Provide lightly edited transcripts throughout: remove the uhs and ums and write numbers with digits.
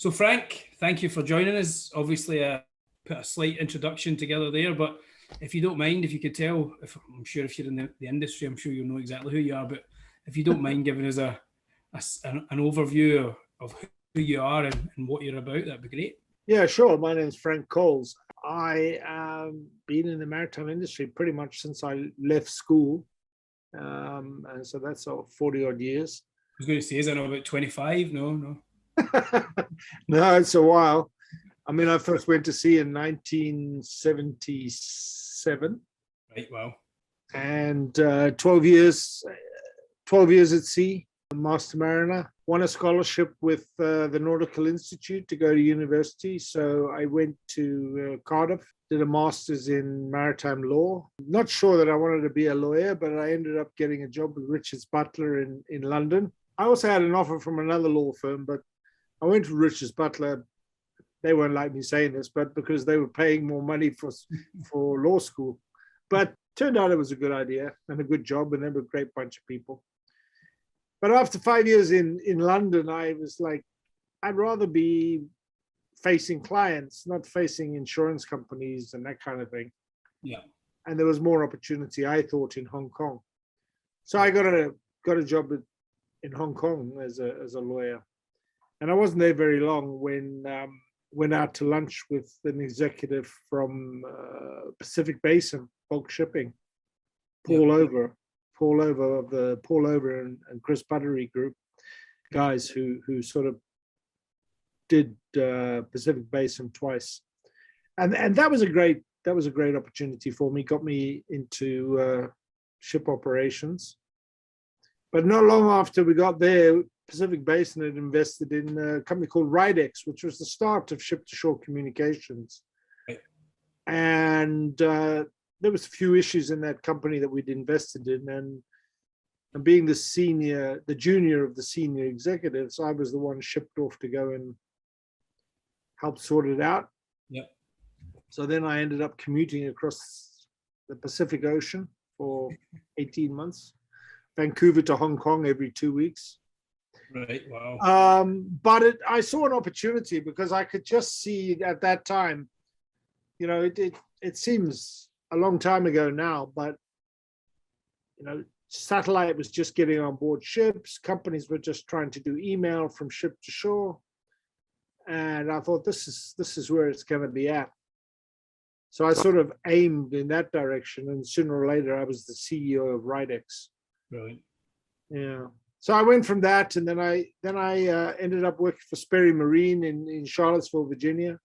So Frank, thank you for joining us. Obviously, put a slight introduction together there, but if you don't mind, if you could tell, I'm sure if you're in the industry, I'm sure you'll know exactly who you are, but if you don't mind giving us an overview of who you are and what you're about, that'd be great. Yeah, sure. My name is Frank Coles. I have been in the maritime industry pretty much since I left school. And so that's 40 odd years. I was going to say, is it about 25? No. No, it's a while. I mean, I first went to sea in 1977. Right, wow. And 12 years at sea, master mariner. Won a scholarship with the Nautical Institute to go to university. So I went to Cardiff, did a master's in maritime law. Not sure that I wanted to be a lawyer, but I ended up getting a job with Richards Butler in London. I also had an offer from another law firm, but I went to Richards Butler. They won't like me saying this, but because they were paying more money for law school. But turned out it was a good idea and a good job, and they were a great bunch of people. But after 5 years in London, I was like, I'd rather be facing clients, not facing insurance companies and that kind of thing. Yeah. And there was more opportunity, I thought, in Hong Kong. So I got a job in Hong Kong as a lawyer. And I wasn't there very long when went out to lunch with an executive from Pacific Basin Bulk Shipping, Paul Over of the Paul Over and Chris Buttery group, guys who sort of did Pacific Basin twice, and that was a great opportunity for me. Got me into ship operations, but not long after we got there, Pacific Basin had invested in a company called Ridex, which was the start of ship-to-shore communications, and there was a few issues in that company that we'd invested in, and being the junior of the senior executives, I was the one shipped off to go and help sort it out. Yep. So then I ended up commuting across the Pacific Ocean for 18 months, Vancouver to Hong Kong every 2 weeks. Right, wow. But I saw an opportunity because I could just see at that time, it seems a long time ago now, but satellite was just getting on board ships. Companies were just trying to do email from ship to shore, and I thought this is where it's going to be at. So I sort of aimed in that direction, and sooner or later, I was the CEO of Ridex. Brilliant. Yeah. So I went from that, and then I ended up working for Sperry Marine in Charlottesville, Virginia,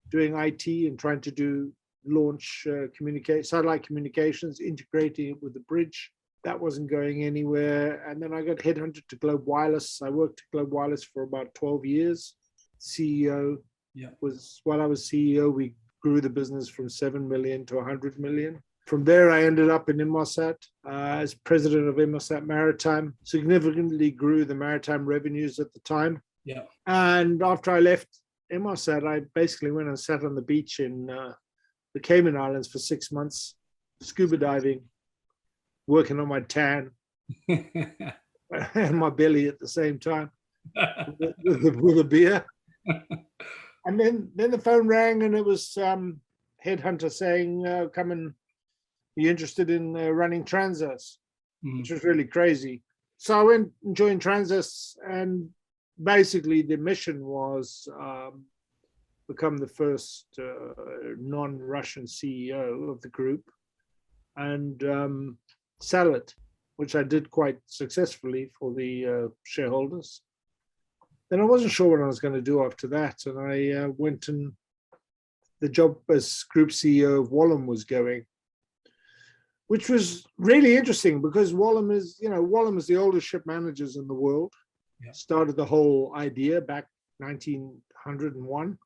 doing IT and trying to launch satellite communications, integrating it with the bridge. That wasn't going anywhere. And then I got headhunted to Globe Wireless. I worked at Globe Wireless for about 12 years. CEO while I was CEO, we grew the business from 7 million to 100 million. From there, I ended up in MSAT as president of MSAT Maritime, significantly grew the maritime revenues at the time. Yeah. And after I left MSAT, I basically went and sat on the beach in the Cayman Islands for 6 months, scuba diving, working on my tan and my belly at the same time with a beer. And then the phone rang, and it was headhunter saying, come and be interested in running Transas, which was really crazy. So I went and joined Transas, and basically the mission was become the first non-Russian CEO of the group and sell it, which I did quite successfully for the shareholders. Then I wasn't sure what I was going to do after that, and I went, and the job as group CEO of Wallem was going, which was really interesting because Wallem is the oldest ship managers in the world. Yeah. Started the whole idea back 1901.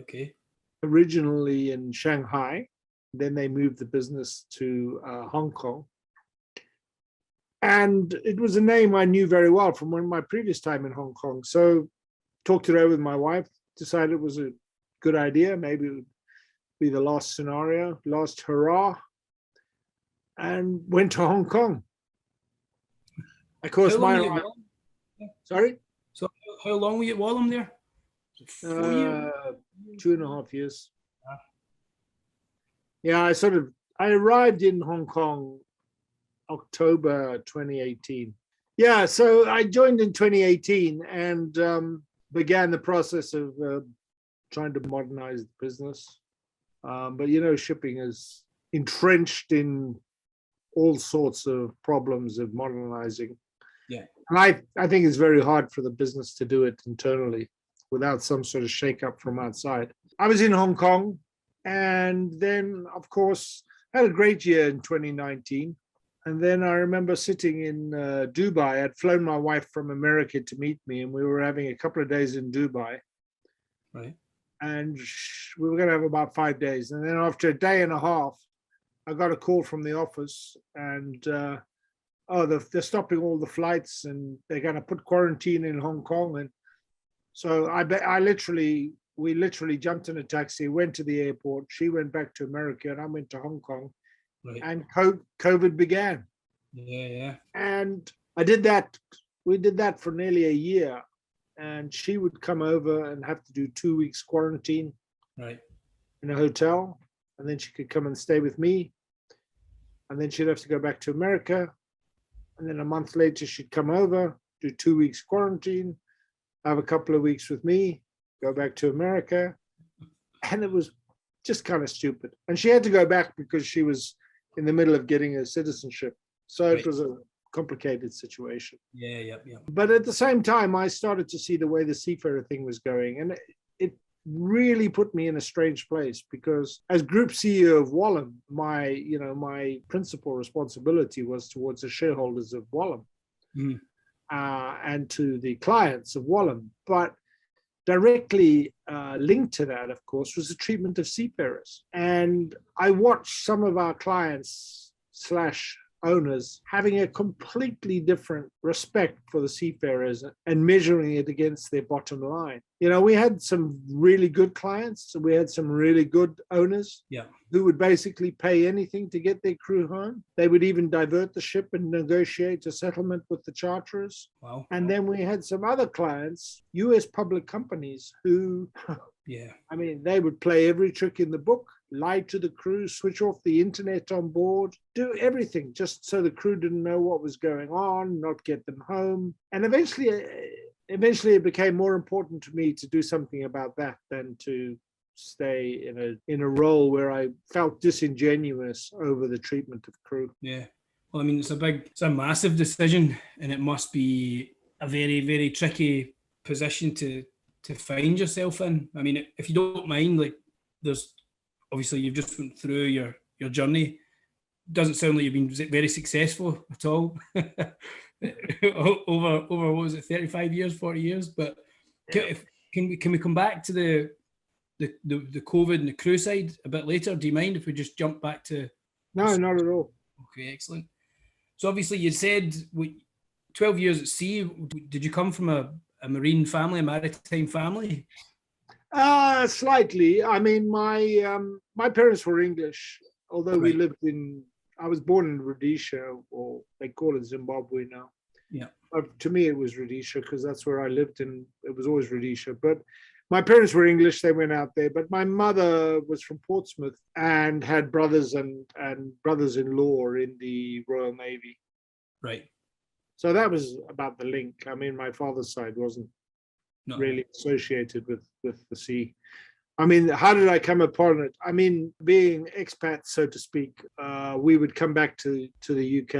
Okay. Originally in Shanghai, then they moved the business to Hong Kong. And it was a name I knew very well from my previous time in Hong Kong. So talked it over with my wife, decided it was a good idea. Maybe it would be the last scenario, last hurrah, and went to Hong Kong. Of course, Sorry? So how long were you at Wallem there? 4 years? 2.5 years. Ah. Yeah, I arrived in Hong Kong October 2018. Yeah, so I joined in 2018 and began the process of trying to modernize the business. But shipping is entrenched in all sorts of problems of modernizing. Yeah. And I think it's very hard for the business to do it internally without some sort of shakeup from outside. I was in Hong Kong, and then, of course, had a great year in 2019. And then I remember sitting in Dubai. I'd flown my wife from America to meet me, and we were having a couple of days in Dubai. Right. And we were going to have about 5 days. And then after a day and a half, I got a call from the office, and they're stopping all the flights, and they're going to put quarantine in Hong Kong. And so we literally jumped in a taxi, went to the airport. She went back to America, and I went to Hong Kong. Right. And COVID began. Yeah. And I did that. We did that for nearly a year. And she would come over and have to do 2 weeks quarantine, right, in a hotel. And then she could come and stay with me. And then she'd have to go back to America. And then a month later, she'd come over, do 2 weeks quarantine, have a couple of weeks with me, go back to America. And it was just kind of stupid. And she had to go back because she was in the middle of getting her citizenship. So right. It was a complicated situation. Yeah. But at the same time, I started to see the way the Seafarer thing was going. And it really put me in a strange place, because as group CEO of Wallam, my principal responsibility was towards the shareholders of Wallam, and to the clients of Wallam. But directly linked to that, of course, was the treatment of seafarers. And I watched some of our clients / owners having a completely different respect for the seafarers and measuring it against their bottom line. We had some really good clients, so we had some really good owners, who would basically pay anything to get their crew home. They would even divert the ship and negotiate a settlement with the charterers. Wow. And then we had some other clients, US public companies, who they would play every trick in the book, lie to the crew, switch off the internet on board, do everything just so the crew didn't know what was going on, not get them home. And eventually it became more important to me to do something about that than to stay in a role where I felt disingenuous over the treatment of crew. Yeah. Well, I mean, it's a massive decision, and it must be a very, very tricky position to find yourself in. I mean, if you don't mind, like, there's obviously you've just went through your journey. Doesn't sound like you've been very successful at all over what was it, 35 years, 40 years. But can we come back to the COVID and the crew side a bit later? Do you mind if we just jump back to? No, not at all. Okay, excellent. So obviously you said 12 years at sea. Did you come from a marine family, a maritime family? Slightly. I mean, my parents were English, although we lived I was born in Rhodesia, or they call it Zimbabwe now. Yeah. But to me, it was Rhodesia because that's where I lived, and it was always Rhodesia. But my parents were English, they went out there. But my mother was from Portsmouth and had brothers and brothers-in-law in the Royal Navy. Right. So that was about the link. I mean, my father's side wasn't really associated with the sea. I mean, how did I come upon it? I mean, being expats, so to speak, we would come back to the UK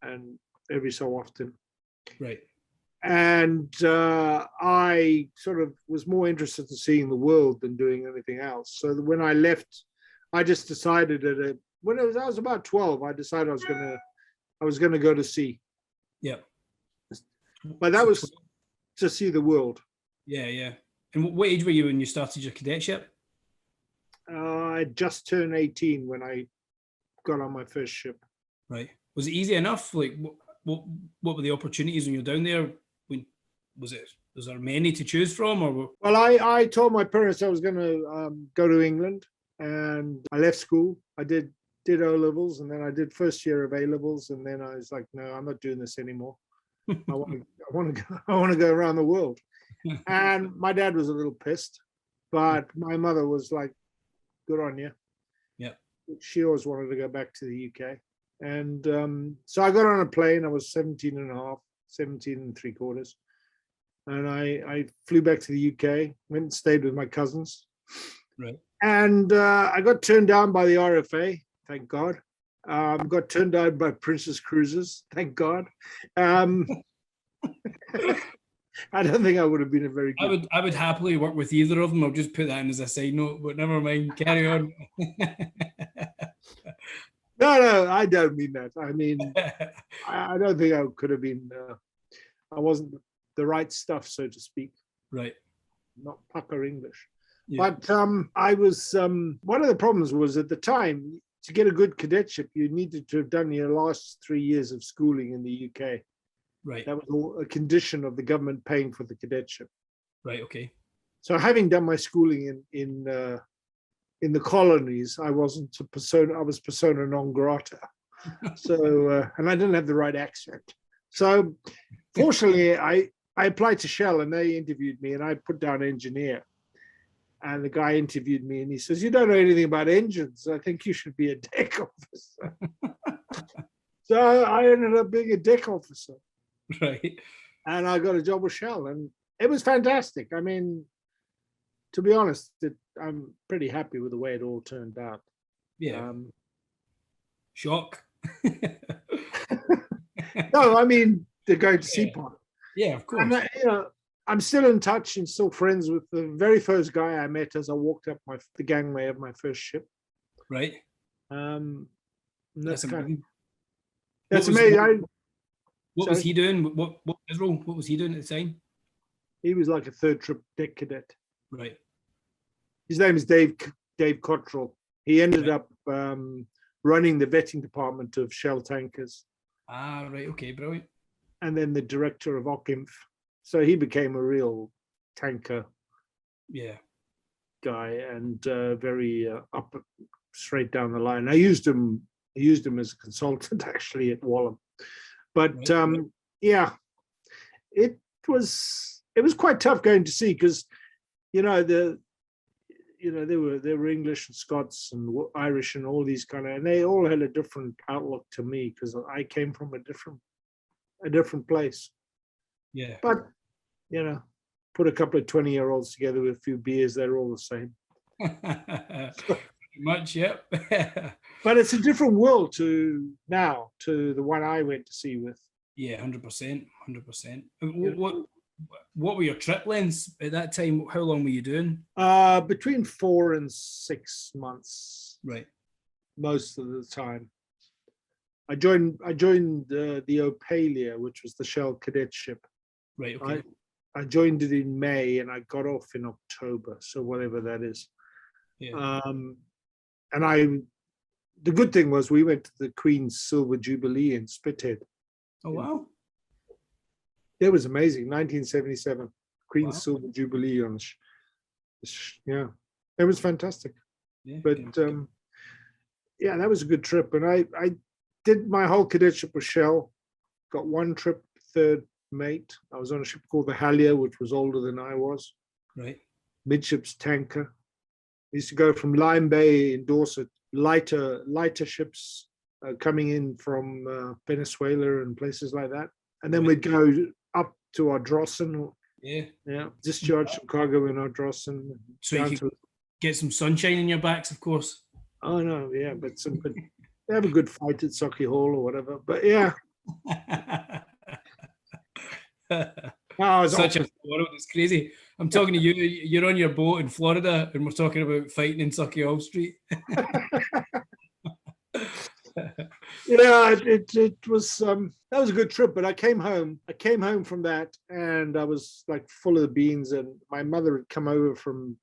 and every so often. Right. And I sort of was more interested in seeing the world than doing anything else. So when I left, I just decided when I was about 12, I decided I was gonna go to sea. Yeah. But that was to see the world. Yeah. And what age were you when you started your cadetship? I just turned 18 when I got on my first ship. Right. Was it easy enough? Like, what were the opportunities when you were down there? Was there many to choose from, or? Well, I told my parents I was going to go to England, and I left school. I did O levels, and then I did first year of A levels, and then I was like, no, I'm not doing this anymore. I want to go around the world. And my dad was a little pissed, but my mother was like, good on you. Yeah. She always wanted to go back to the UK. And so I got on a plane. I was 17 and a half, 17 and three quarters. And I flew back to the UK, went and stayed with my cousins. Right. And I got turned down by the RFA, thank God. Got turned down by Princess Cruises, thank God. I don't think I would have been a very good. I would happily work with either of them. I'll just put that in as a side note, but never mind. Carry on. No, I don't mean that. I mean, I don't think I could have been. I wasn't the right stuff, so to speak. Right. Not pucker English. Yeah. But I was. One of the problems was at the time, to get a good cadetship, you needed to have done your last 3 years of schooling in the UK. Right. That was all a condition of the government paying for the cadetship. Right. Okay. So having done my schooling in the colonies, I wasn't a persona. I was persona non grata. So and I didn't have the right accent. So fortunately, I applied to Shell and they interviewed me, and I put down engineer. And the guy interviewed me and he says, "You don't know anything about engines. I think you should be a deck officer." So I ended up being a deck officer. Right. And I got a job with Shell, and it was fantastic. I mean, to be honest, I'm pretty happy with the way it all turned out. Yeah. Shock. No, I mean, they're going to Seaport. Yeah, of course. And, I'm still in touch and still friends with the very first guy I met as I walked up the gangway of my first ship. Right. That's amazing. That's amazing. What was he doing? What his role? What was he doing at the time? He was like a third trip deck cadet. Right. His name is Dave Cottrell. He ended up running the vetting department of Shell Tankers. Ah, right. Okay, brilliant. And then the director of OCIMF. So he became a real tanker guy, and very up straight down the line. I used him as a consultant actually at Wallam. But yeah, it was quite tough going to sea because there were English and Scots and Irish and all these and they all had a different outlook to me because I came from a different place. Yeah. But put a couple of 20-year-olds together with a few beers, they're all the same. Pretty much, yep. But it's a different world to the one I went to sea with. Yeah, 100%, 100%. What were your trip lengths at that time? How long were you doing? Between 4 and 6 months. Right. Most of the time. I joined the Opalia, which was the Shell cadet ship. Right. Okay. I joined it in May and I got off in October, so whatever that is. Yeah. And the good thing was we went to the Queen's Silver Jubilee in Spithead. Oh wow! It was amazing. 1977, Queen's Silver Jubilee on. Yeah, it was fantastic. Yeah, but yeah, that was a good trip, and I did my whole cadetship with Shell. Got one trip, third mate. I was on a ship called the Hallier, which was older than I was. Right. Midships tanker. I used to go from Lyme Bay in Dorset, lighter ships coming in from Venezuela and places like that. And then we'd go up to Ardrossan. Yeah. Discharge some cargo in Ardrossan. So you could get some sunshine in your backs, of course. Oh, no, yeah. But they have a good fight at Socky Hall or whatever. But yeah. Such a world, it's crazy. I'm talking to you, you're on your boat in Florida and we're talking about fighting in Sucky Hall Street. Yeah, it was that was a good trip, but I came home from that and I was like full of the beans, and my mother had come over from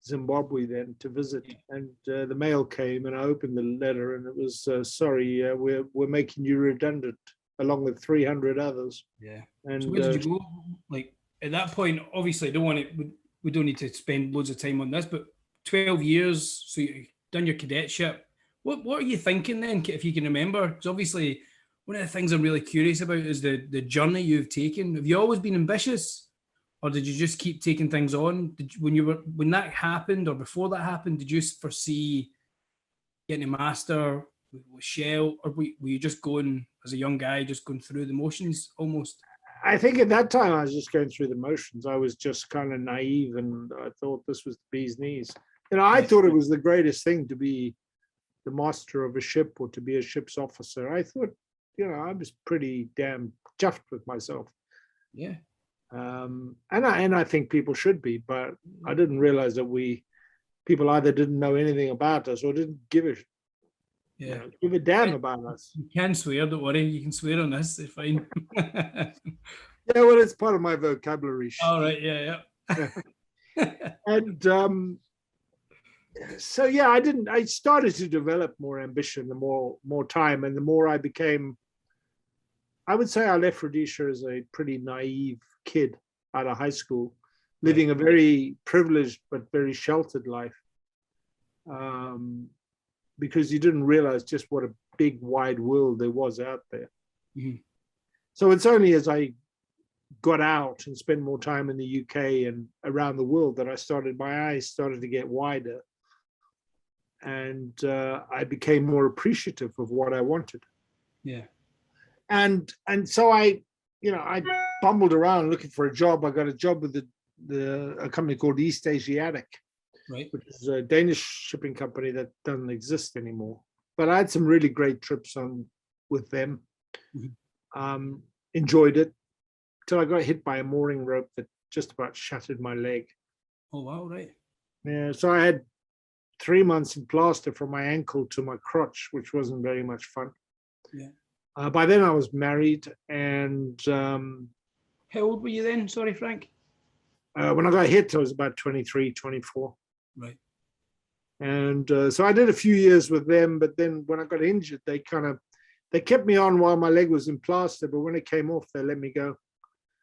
Zimbabwe then to visit, and the mail came and I opened the letter and it was sorry, we're making you redundant along with 300 others. Yeah. And so where did you go? Like at that point, obviously, we don't need to spend loads of time on this, but 12 years, so you've done your cadetship. What are you thinking then, if you can remember? Because obviously, one of the things I'm really curious about is the journey you've taken. Have you always been ambitious, or did you just keep taking things on? When that happened, or before that happened, did you foresee getting a master with Shell, or were you just going as a young guy, just going through the motions almost? I think at that time I was just going through the motions. I was just kind of naive, and I thought this was the bee's knees. I thought it was the greatest thing to be the master of a ship or to be a ship's officer. I thought, I was pretty damn chuffed with myself. Yeah. And I think people should be, but I didn't realize that people either didn't know anything about us or didn't give a damn about us. You can swear, don't worry. You can swear on this. It's fine. Yeah, well, it's part of my vocabulary. All right. Yeah. And so yeah, I started to develop more ambition the more time, and the more I became. I would say I left Rhodesia as a pretty naive kid out of high school, living a very privileged but very sheltered life, because you didn't realize just what a big wide world there was out there. Mm-hmm. So it's only as I got out and spent more time in the UK and around the world that my eyes started to get wider, and I became more appreciative of what I wanted. Yeah. And so I bumbled around looking for a job. I got a job with a company called East Asiatic, right, which is a Danish shipping company that doesn't exist anymore. But I had some really great trips on with them. Mm-hmm. Enjoyed it till I got hit by a mooring rope that just about shattered my leg. Oh wow! Right. Yeah. So I had 3 months in plaster from my ankle to my crotch, which wasn't very much fun. Yeah. By then I was married, and how old were you then? Sorry, Frank. When I got hit, I was about 23, 24. Right. And so I did a few years with them, but then when I got injured, they kept me on while my leg was in plaster, but when it came off, they let me go.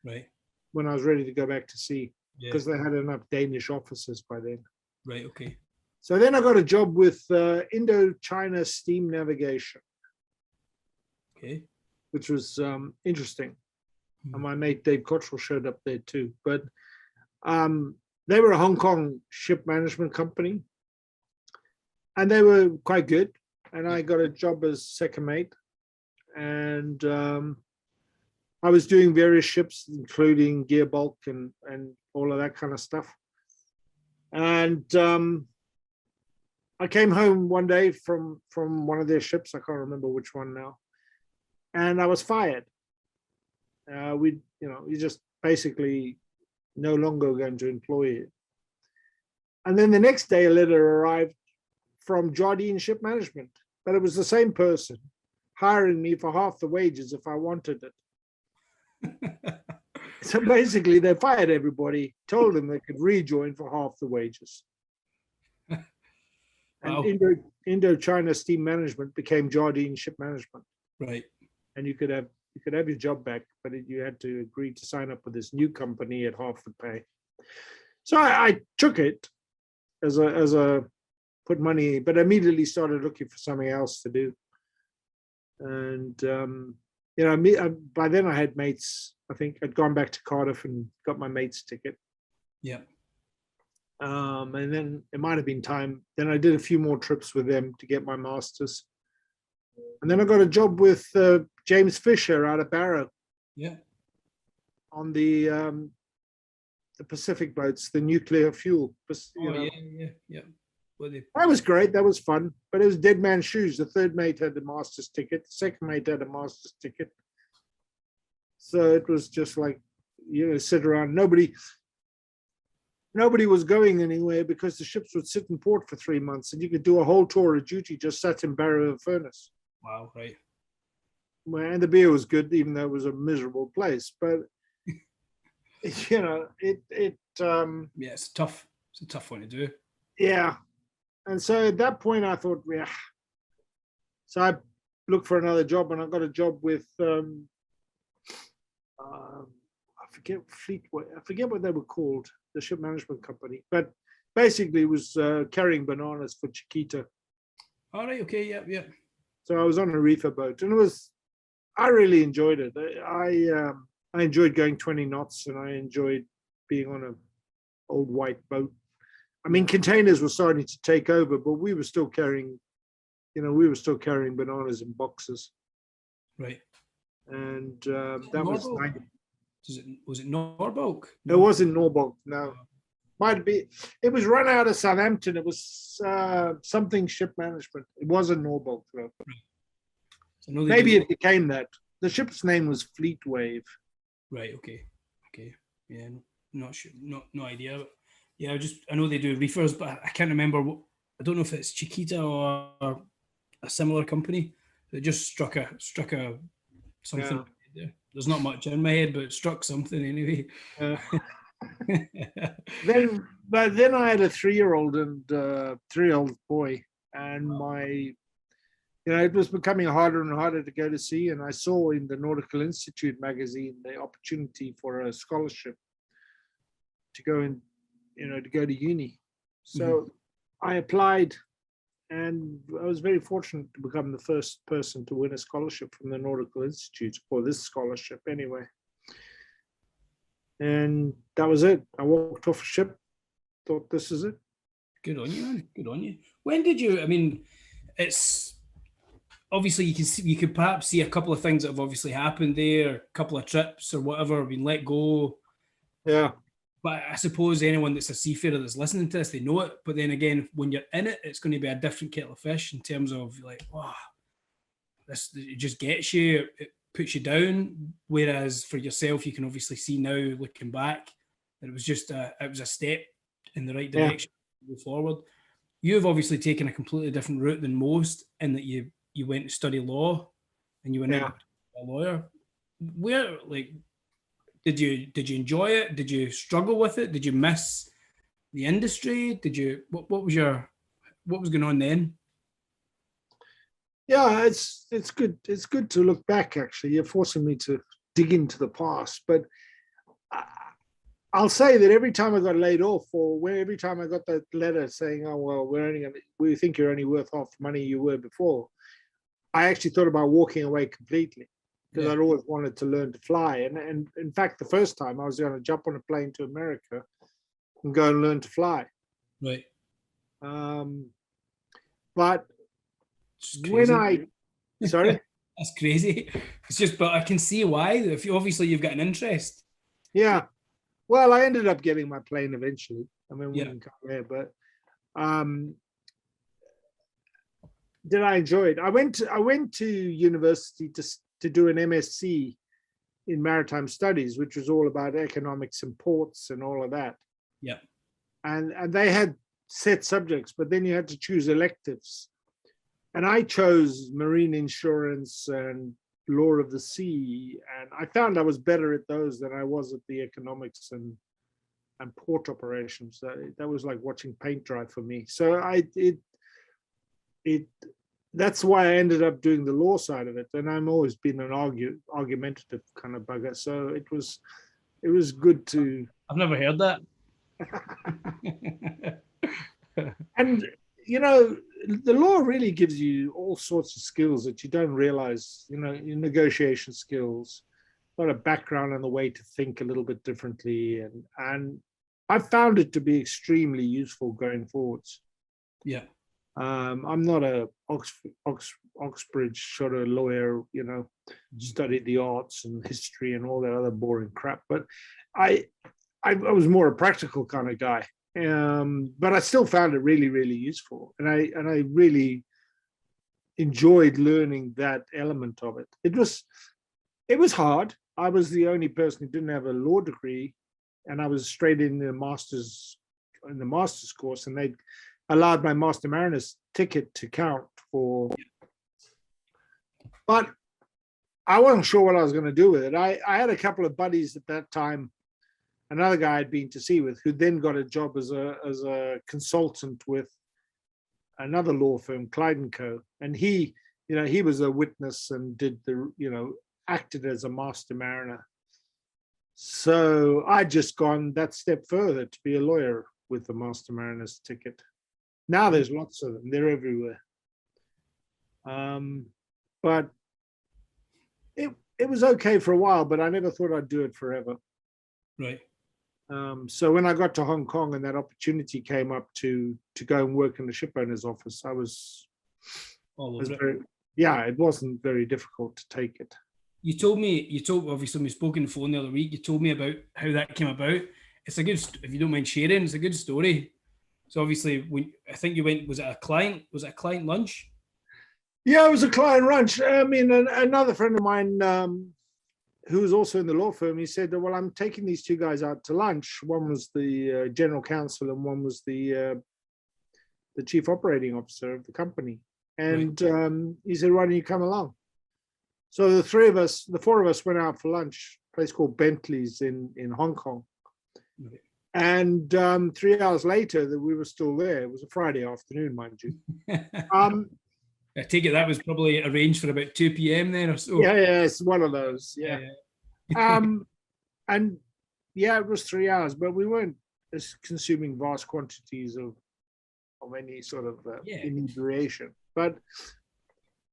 Right. When I was ready to go back to sea, because they had enough Danish officers by then. Right. Okay. So then I got a job with Indochina Steam Navigation. Okay. Which was interesting. And my mate Dave Cottrell showed up there too. But they were a Hong Kong ship management company, and they were quite good. And I got a job as second mate, and I was doing various ships, including gear bulk and all of that kind of stuff. And I came home one day from one of their ships. I can't remember which one now. And I was fired. You just basically no longer going to employ you. And then the next day, a letter arrived from Jardine Ship Management, but it was the same person hiring me for half the wages if I wanted it. So basically, they fired everybody, told them they could rejoin for half the wages. Wow. And Indochina Steam Management became Jardine Ship Management. Right. And you could have your job back, but you had to agree to sign up with this new company at half the pay. So I took it as a put money, but immediately started looking for something else to do. And by then I had mates. I think I'd gone back to Cardiff and got my mate's ticket. Yeah. And then it might have been time. Then I did a few more trips with them to get my master's. And then I got a job with James Fisher out of Barrow. Yeah. On the Pacific boats, the nuclear fuel. Yeah. That was great. That was fun. But it was dead man's shoes. The third mate had a master's ticket. The second mate had a master's ticket. So it was just like, sit around. Nobody was going anywhere because the ships would sit in port for 3 months, and you could do a whole tour of duty just sat in Barrow Furnace. Wow, right. And the beer was good, even though it was a miserable place. But yeah, it's tough. It's a tough one to do. Yeah. And so at that point I thought, yeah. So I looked for another job, and I got a job with I forget Fleetway. I forget what they were called, the ship management company. But basically it was carrying bananas for Chiquita. All right, okay, yeah. So I was on a reefer boat, and I really enjoyed it. I enjoyed going 20 knots, and I enjoyed being on a old white boat. I mean, containers were starting to take over, but we were still carrying, bananas in boxes. Right. And that was Norfolk? Was it Norfolk? It wasn't Norfolk, no. Might be. It was run out of Southampton. It was something ship management. It wasn't Norfolk, though. So maybe it became that. The ship's name was Fleet Wave. Right. Okay. Yeah. Not sure. No idea. But yeah. I know they do reefers, but I can't remember. I don't know if it's Chiquita or a similar company that just struck a something. Yeah. There's not much in my head, but it struck something anyway. Then I had a 3-year-old and 3-year-old boy, and it was becoming harder and harder to go to sea. And I saw in the Nautical Institute magazine the opportunity for a scholarship to go to uni. So I applied, and I was very fortunate to become the first person to win a scholarship from the Nautical Institute, for this scholarship anyway. And that was it. I walked off a ship, thought, this is it. Good on you, man. Good on you. When did you? I mean, it's obviously you could perhaps see a couple of things that have obviously happened there, a couple of trips or whatever, been let go. Yeah. But I suppose anyone that's a seafarer that's listening to this, they know it. But then again, when you're in it, it's going to be a different kettle of fish in terms of like, wow, it just gets you, it puts you down. Whereas for yourself, you can obviously see now, looking back, that it was a step in the right direction to go forward. You've obviously taken a completely different route than most, in that you went to study law, and you were now a lawyer. Where, like, did you enjoy it? Did you struggle with it? Did you miss the industry? What was going on then? Yeah, it's good. It's good to look back. Actually, you're forcing me to dig into the past. But I'll say that every time I got laid off, or every time I got that letter saying, "Oh well, we think you're only worth half the money you were before," I actually thought about walking away completely, because I'd always wanted to learn to fly. And in fact, the first time I was going to jump on a plane to America and go and learn to fly. Right. But when sorry, that's crazy. It's just, but I can see why. If you've got an interest. Yeah. Well, I ended up getting my plane eventually. I mean, we didn't come there, but did I enjoy it? I went to university to do an MSc in maritime studies, which was all about economics and ports and all of that. Yeah. And they had set subjects, but then you had to choose electives. And I chose marine insurance and law of the sea, and I found I was better at those than I was at the economics and port operations. That was like watching paint dry for me. So that's why I ended up doing the law side of it. And I'm always been an argumentative kind of bugger. So it was good to. I've never heard that. And the law really gives you all sorts of skills that you don't realize, your negotiation skills, a lot of background on the way to think a little bit differently. And I found it to be extremely useful going forwards. Yeah. I'm not a Oxbridge sort of lawyer, studied the arts and history and all that other boring crap, but I was more a practical kind of guy. But I still found it really, really useful, and I really enjoyed learning that element of it. It was hard. I was the only person who didn't have a law degree, and I was straight in the master's course, and they allowed my Master Mariner's ticket to count for. But I wasn't sure what I was going to do with it. I had a couple of buddies at that time. Another guy I'd been to sea with, who then got a job as a consultant with another law firm, Clyde & Co. And he was a witness and did acted as a master mariner. So I'd just gone that step further to be a lawyer with the Master Mariner's ticket. Now there's lots of them; they're everywhere. But it was okay for a while, but I never thought I'd do it forever. Right. So when I got to Hong Kong and that opportunity came up to go and work in the ship owner's office, I was very, yeah, it wasn't very difficult to take it. You told obviously we spoke on the phone the other week. You told me about how that came about. It's a good, if you don't mind sharing, it's a good story. So obviously, I think you went, was it a client lunch? Yeah, it was a client lunch. I mean, another friend of mine who was also in the law firm, he said, well, I'm taking these two guys out to lunch. One was the general counsel and one was the chief operating officer of the company. And he said, why don't you come along? So the four of us went out for lunch, a place called Bentley's in Hong Kong. Right. And 3 hours later, we were still there. It was a Friday afternoon, mind you. I take it that was probably arranged for about 2 p.m. then or so. Yeah, it's one of those. Yeah. And yeah, it was 3 hours, but we weren't consuming vast quantities of any sort of inebriation. But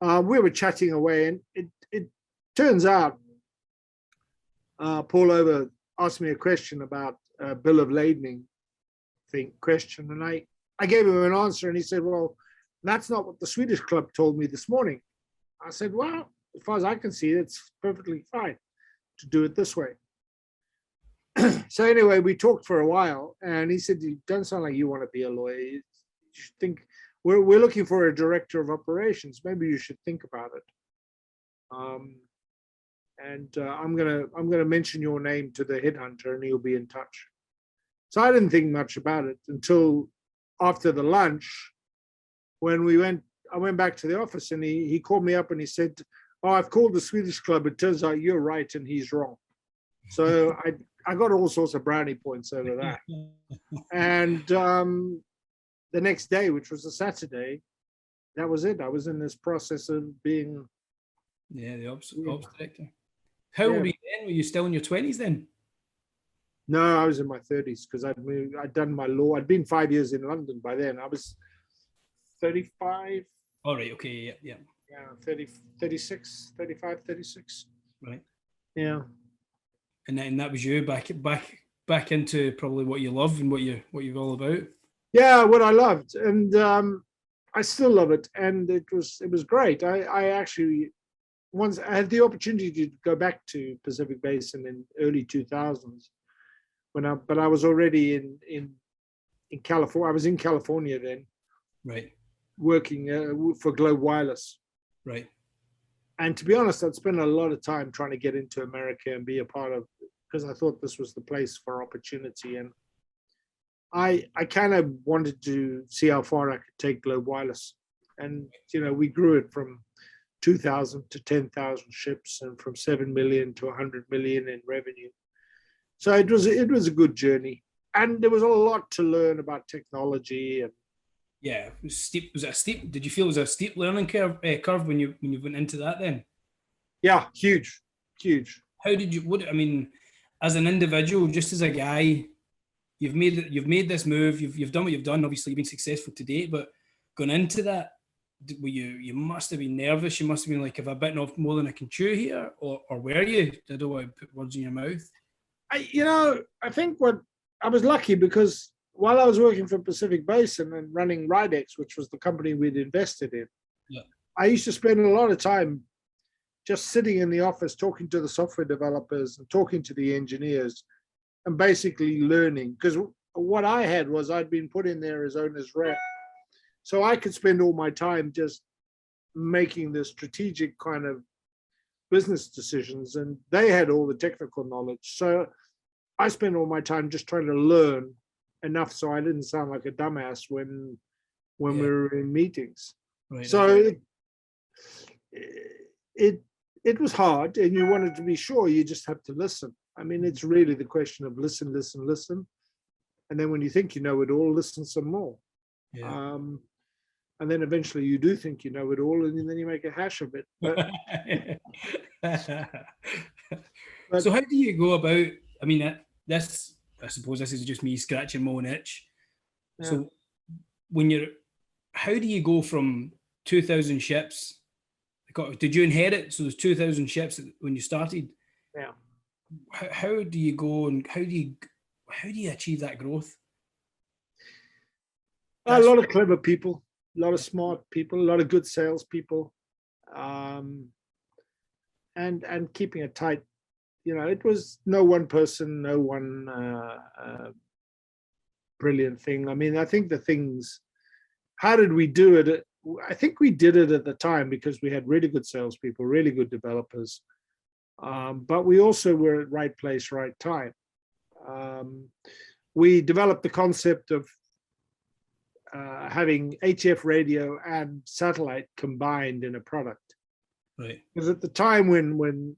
we were chatting away, and it turns out Paul Over asked me a question about bill of lading question, and I gave him an answer, and he said, well, that's not what the Swedish club told me this morning. I said, well, as far as I can see, it's perfectly fine to do it this way. So anyway, we talked for a while, and he said, you don't sound like you want to be a lawyer. You should think, we're looking for a director of operations. Maybe you should think about it. I'm gonna mention your name to the headhunter, and he'll be in touch. So I didn't think much about it until after the lunch, when I went back to the office, and he called me up and he said, oh, I've called the Swedish club. It turns out you're right and he's wrong. So I got all sorts of brownie points over that. And the next day, which was a Saturday, that was it. I was in this process of being the ops director. How old were you then? Were you still in your 20s then? No, I was in my 30s because I'd done my law. I'd been 5 years in London by then. I was 35. All right, okay, yeah. 36, 35, 36. Right. Yeah. And that was you back into probably what you love and what you're all about. Yeah, what I loved, and I still love it, and it was great. I actually once I had the opportunity to go back to Pacific Basin in early 2000s but I was already in California. I was in California then, right, working for Globe Wireless. Right. And to be honest, I'd spent a lot of time trying to get into America and be a part of, because I thought this was the place for opportunity. And I kind of wanted to see how far I could take Globe Wireless. And, we grew it from 2,000 to 10,000 ships, and from 7 million to 100 million in revenue. So it was a good journey. And there was a lot to learn about technology. And yeah, it was steep. Was it a steep? Did you feel it was a steep learning curve when you went into that then? Yeah, huge. How did you? As an individual, just as a guy, you've made this move. You've done what you've done. Obviously, you've been successful to date. But going into that, you must have been nervous. You must have been like, have I bitten off more than I can chew here, or were you? I don't want to put words in your mouth. I think I was lucky because while I was working for Pacific Basin and running Ridex, which was the company we'd invested in, I used to spend a lot of time just sitting in the office talking to the software developers and talking to the engineers and basically learning. Because what I had was I'd been put in there as owner's rep. So I could spend all my time just making the strategic kind of business decisions, and they had all the technical knowledge. So I spent all my time just trying to learn enough so I didn't sound like a dumbass when we were in meetings. Right. So it was hard, and you wanted to be sure. You just have to listen. It's really the question of listen, and then when you think you know it all, listen some more. Yeah. And then eventually you do think you know it all, and then you make a hash of it. But so how do you go about? I suppose this is just me scratching my own itch. Yeah. So how do you go from 2,000 ships? Did you inherit? So there's 2,000 ships when you started. Yeah. How do you go, and how how do you achieve that growth? A lot of clever people, a lot of smart people, a lot of good salespeople, and keeping it tight. It was no one person, no one brilliant thing. I mean, I think how did we do it? I think we did it at the time because we had really good salespeople, really good developers, but we also were at right place, right time. We developed the concept of having HF radio and satellite combined in a product. Right. Because at the time when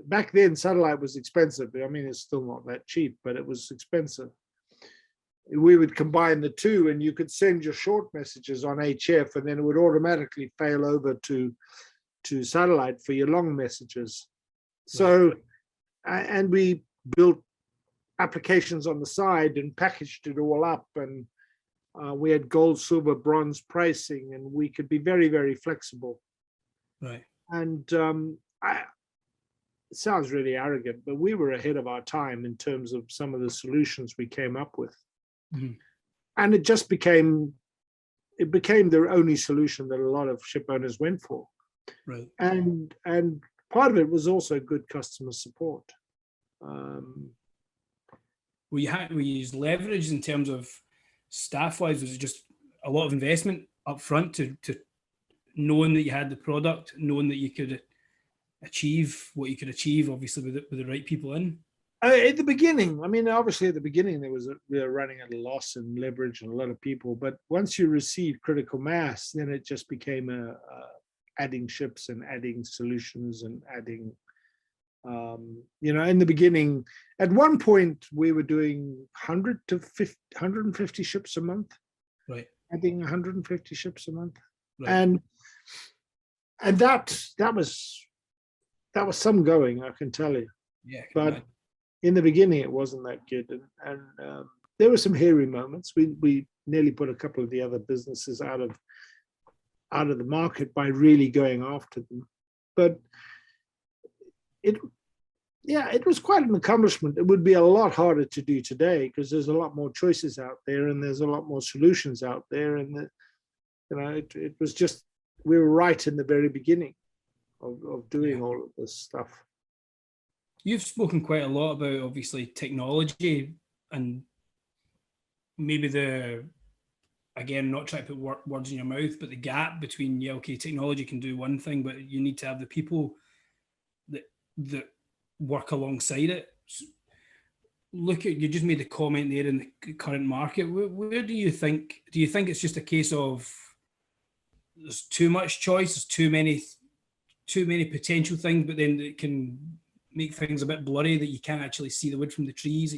back then satellite was expensive. I mean, it's still not that cheap, but it was expensive. We would combine the two, and you could send your short messages on HF, and then it would automatically fail over to satellite for your long messages. So, and we built applications on the side and packaged it all up, and we had gold, silver, bronze pricing, and we could be very, very flexible. Right. And it sounds really arrogant, but we were ahead of our time in terms of some of the solutions we came up with. Mm-hmm. And it just became the only solution that a lot of ship owners went for. Right. And part of it was also good customer support. We used leverage in terms of staff-wise. Was it just a lot of investment up front to knowing that you had the product, knowing that you could achieve what you could achieve, obviously with the right people in? At the beginning, I mean, obviously at the beginning we were running at a loss and leverage and a lot of people. But once you received critical mass, then it just became adding ships and adding solutions and adding. In the beginning, at one point we were doing 150 ships a month. Right. Adding 150 ships a month, right. and that was some going, I can tell you. Yeah. But in the beginning, it wasn't that good, and there were some hairy moments. We nearly put a couple of the other businesses out of the market by really going after them. But it was quite an accomplishment. It would be a lot harder to do today because there's a lot more choices out there, and there's a lot more solutions out there. And it was just, we were right in the very beginning of doing all of this stuff. You've spoken quite a lot about, obviously, technology, and maybe again, not trying to put words in your mouth, but the gap between, technology can do one thing, but you need to have the people that work alongside it. You just made a comment there in the current market. Where do you think it's just a case of there's too much choice, there's too many potential things, but then it can make things a bit blurry that you can't actually see the wood from the trees,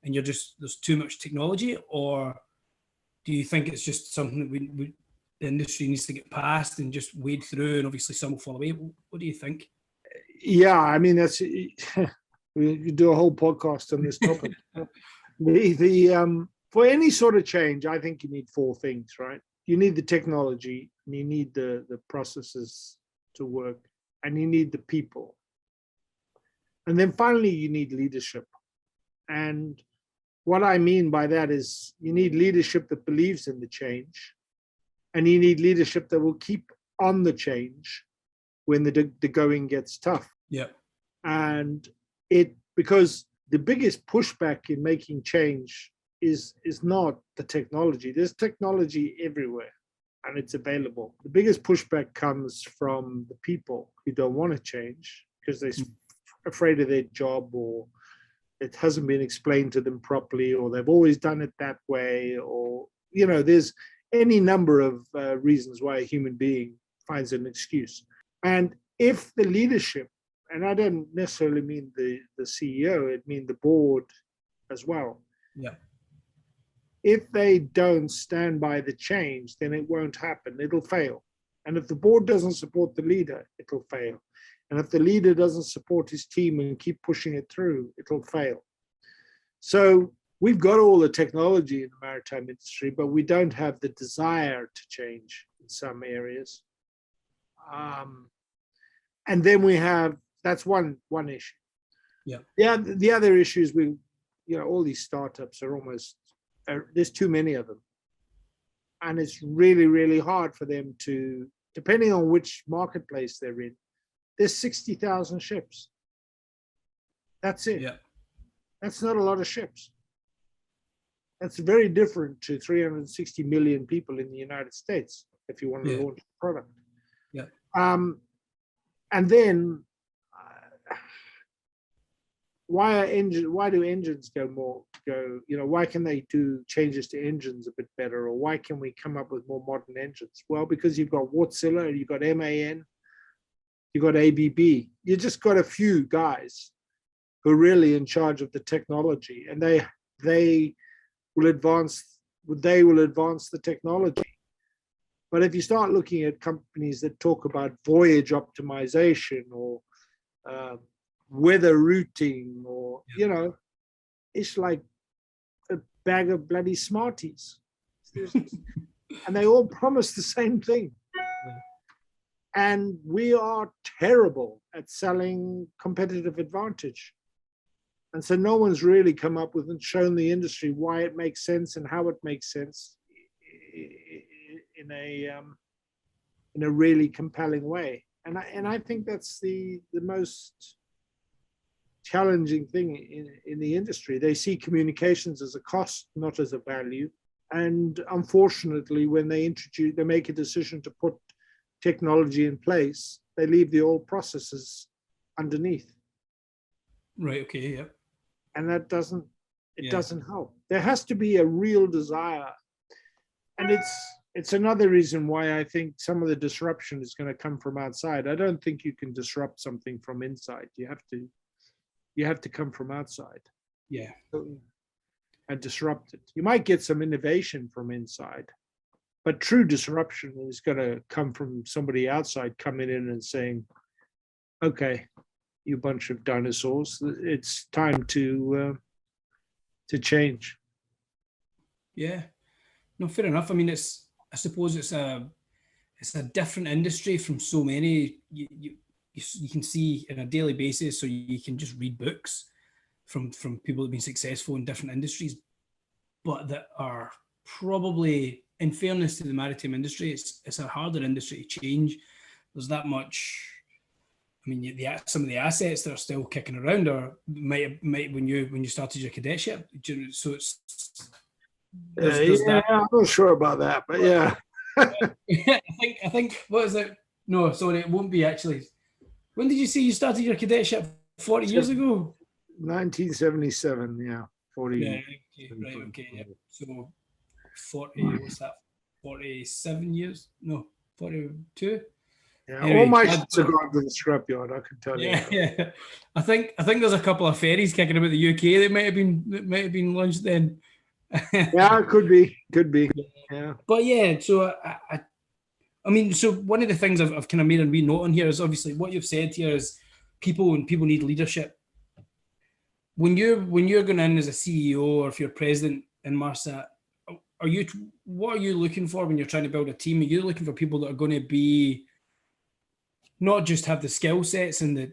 and there's too much technology? Or do you think it's just something that the industry needs to get past and just wade through, and obviously some will fall away? What do you think? Yeah, I mean, that's we do a whole podcast on this topic. For any sort of change, I think you need four things, right? You need the technology, and you need the processes to work, and you need the people. And then finally, you need leadership. And what I mean by that is you need leadership that believes in the change, and you need leadership that will keep on the change when the going gets tough. Yeah. And because the biggest pushback in making change is not the technology. There's technology everywhere and it's available. The biggest pushback comes from the people who don't want to change because they're afraid of their job, or it hasn't been explained to them properly, or they've always done it that way, or there's any number of reasons why a human being finds an excuse. And if the leadership, and I don't necessarily mean the CEO, I mean the board as well. Yeah. If they don't stand by the change, then it won't happen. It'll fail. And if the board doesn't support the leader, it'll fail. And if the leader doesn't support his team and keep pushing it through, it'll fail. So we've got all the technology in the maritime industry, but we don't have the desire to change in some areas. And then that's one issue. Yeah. The other issue is all these startups are almost, there's too many of them. And it's really, really hard for them to, depending on which marketplace they're in, there's 60,000 ships. That's it. Yeah. That's not a lot of ships. That's very different to 360 million people in the United States if you want to launch a product. Yeah. And then why do engines why can they do changes to engines a bit better, or why can we come up with more modern engines? Well, because you've got Wärtsilä, you've got MAN, you've got ABB. You just got a few guys who are really in charge of the technology, and they will advance the technology. But if you start looking at companies that talk about voyage optimization or weather routing, or it's like a bag of bloody Smarties, and they all promise the same thing. And we are terrible at selling competitive advantage. And so no one's really come up with and shown the industry why it makes sense and how it makes sense in a really compelling way. And I think that's the most challenging thing in the industry. They see communications as a cost, not as a value. And unfortunately, when they make a decision to put technology in place, they leave the old processes underneath. Right. Okay. Yeah. And that doesn't help. There has to be a real desire. And it's another reason why I think some of the disruption is going to come from outside. I don't think you can disrupt something from inside. You have to come from outside. Yeah. And disrupt it. You might get some innovation from inside, but true disruption is going to come from somebody outside coming in and saying, okay, you bunch of dinosaurs, it's time to change. Yeah. No, fair enough. I mean, I suppose it's a different industry from so many. You can see on a daily basis, so you can just read books from people that have been successful in different industries, but that are probably, in fairness to the maritime industry, it's a harder industry to change. There's that much. I mean, some of the assets that are still kicking around are might when you started your cadetship. So it's there's that. I'm not sure about that, but yeah. I think what is it? No, sorry, it won't be actually. When did you say you started your cadetship? 40 years ago? 1977, yeah. 40. Yeah, okay, yeah. So 40, what's that? 47 years? No, 42? Yeah, anyway, all my ships have gone to the scrapyard, I can tell you. Yeah. I think there's a couple of ferries kicking about the UK that might have been launched then. Yeah, it could be. Yeah. But yeah, so I mean, so one of the things I've kind of made a wee note on here is obviously what you've said here is people need leadership. When you're going in as a CEO or if you're president in MSAT, what are you looking for when you're trying to build a team? Are you looking for people that are going to be not just have the skill sets and the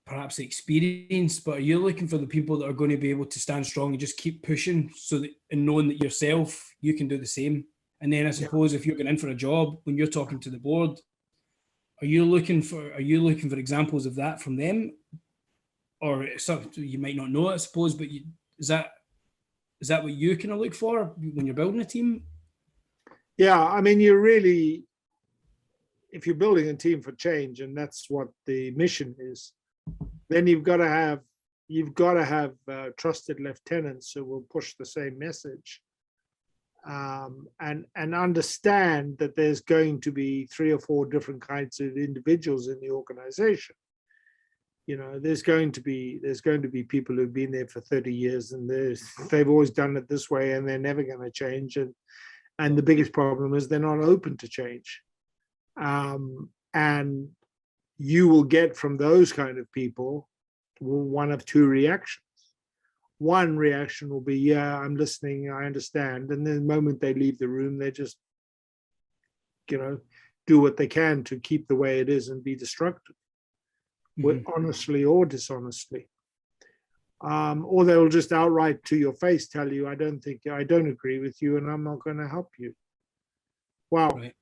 perhaps the experience, but are you looking for the people that are going to be able to stand strong and just keep pushing so that, and knowing that yourself, you can do the same? And then I suppose if you're going in for a job, when you're talking to the board, are you looking for examples of that from them? Or something you might not know, I suppose, but is that what you kind of look for when you're building a team? Yeah, I mean, if you're building a team for change, and that's what the mission is, then you've got to have trusted lieutenants who will push the same message, and understand that there's going to be 3 or 4 different kinds of individuals in the organization. There's going to be people who've been there for 30 years and they've always done it this way and they're never going to change, and the biggest problem is they're not open to change. And you will get from those kind of people one of 2 reactions. One reaction will be, yeah, I'm listening, I understand. And then the moment they leave the room, they just, do what they can to keep the way it is and be destructive, honestly or dishonestly. or they will just outright to your face tell you, I don't agree with you, and I'm not going to help you. Well, Right.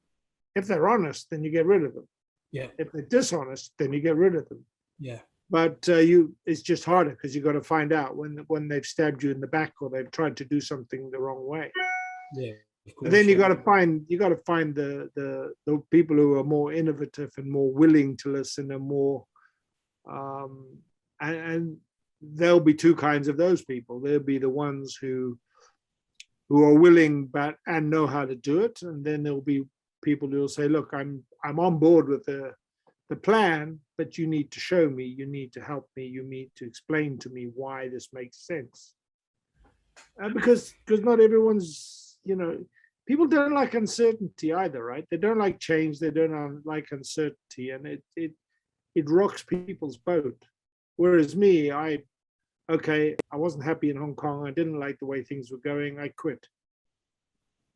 if they're honest, then you get rid of them. Yeah. If they're dishonest, then you get rid of them. Yeah. But it's just harder because you got to find out when they've stabbed you in the back or they've tried to do something the wrong way. Yeah. Of course, But then you yeah. got to find the people who are more innovative and more willing to listen and more and there'll be two kinds of those people. There'll be the ones who are willing and know how to do it, and then there'll be people who will say, look, I'm on board with the plan, but you need to show me, you need to help me, you need to explain to me why this makes sense. Because not everyone's, people don't like uncertainty either, right? They don't like change, they don't like uncertainty, and it rocks people's boat. Whereas me, I wasn't happy in Hong Kong, I didn't like the way things were going, I quit.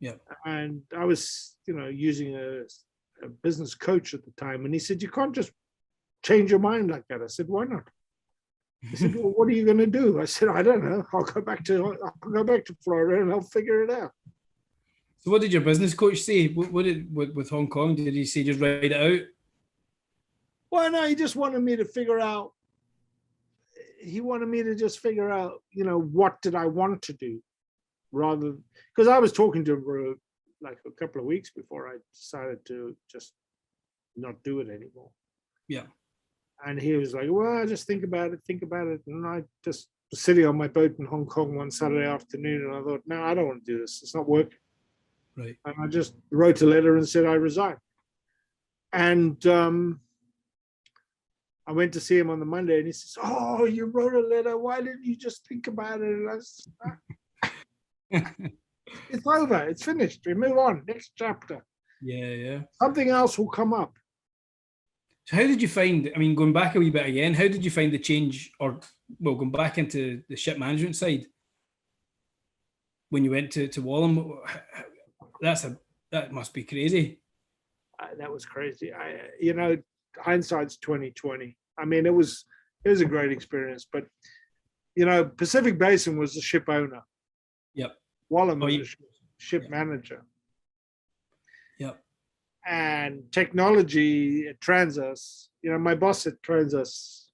Yeah. And I was, using a business coach at the time, and he said, you can't just change your mind like that. I said, why not? He said, well, what are you going to do? I said, I don't know. I'll go back to Florida and I'll figure it out. So what did your business coach say? What did with Hong Kong? Did he say just write it out? Well, no, he just wanted me to figure out. He wanted me to just figure out, what did I want to do, rather because I was talking to him like a couple of weeks before I decided to just not do it anymore. Yeah. And he was like, well, just think about it. And I just was sitting on my boat in Hong Kong one Saturday afternoon, and I thought, no, I don't want to do this. It's not working. Right. And I just wrote a letter and said I resign. And I went to see him on the Monday, and he says, oh, you wrote a letter. Why didn't you just think about it? And I said, it's over. It's finished. We move on. Next chapter. Yeah. Something else will come up. So how did you find, going back a wee bit again, how did you find the change, going back into the ship management side when you went to Wallam? That must be crazy. That was crazy. Hindsight's 2020. It was a great experience, but Pacific Basin was the ship owner. Yep. Wallam was a ship manager. Yep. And technology at Transas, my boss at Transas,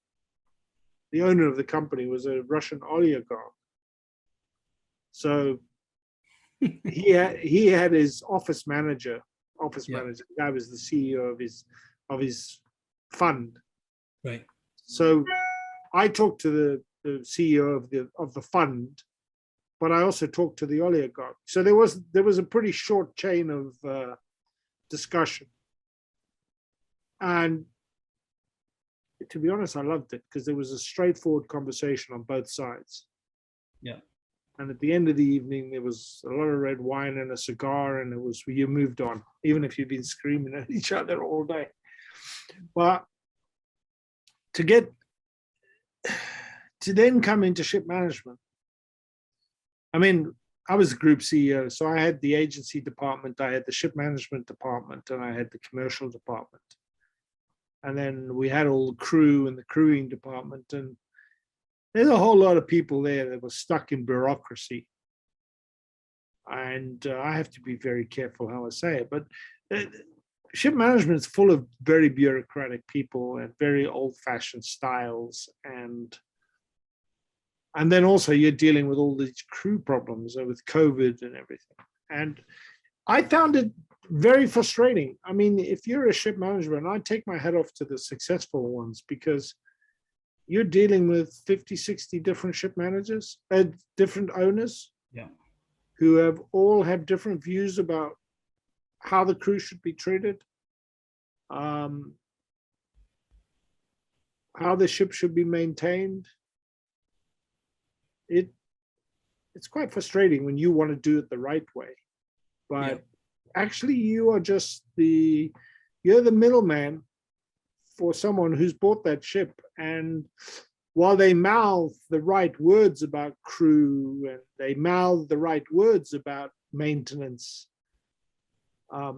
the owner of the company, was a Russian oligarch. So he had his office manager. The guy was the CEO of his fund. Right. So I talked to the CEO of the fund, but I also talked to the oligarch. So there was a pretty short chain of discussion. And to be honest, I loved it because there was a straightforward conversation on both sides. Yeah. And at the end of the evening, there was a lot of red wine and a cigar, and you moved on, even if you've been screaming at each other all day. But to then come into ship management, I was group CEO, so I had the agency department, I had the ship management department, and I had the commercial department. And then we had all the crew and the crewing department. And there's a whole lot of people there that were stuck in bureaucracy. And I have to be very careful how I say it, but ship management is full of very bureaucratic people and very old-fashioned styles. And then also you're dealing with all these crew problems with COVID and everything. And I found it very frustrating. If you're a ship manager, and I take my hat off to the successful ones, because you're dealing with 50, 60 different ship managers, different owners, who all have different views about how the crew should be treated, how the ship should be maintained. It's quite frustrating when you want to do it the right way, but actually you are just you're the middleman for someone who's bought that ship. And while they mouth the right words about crew and they mouth the right words about maintenance, they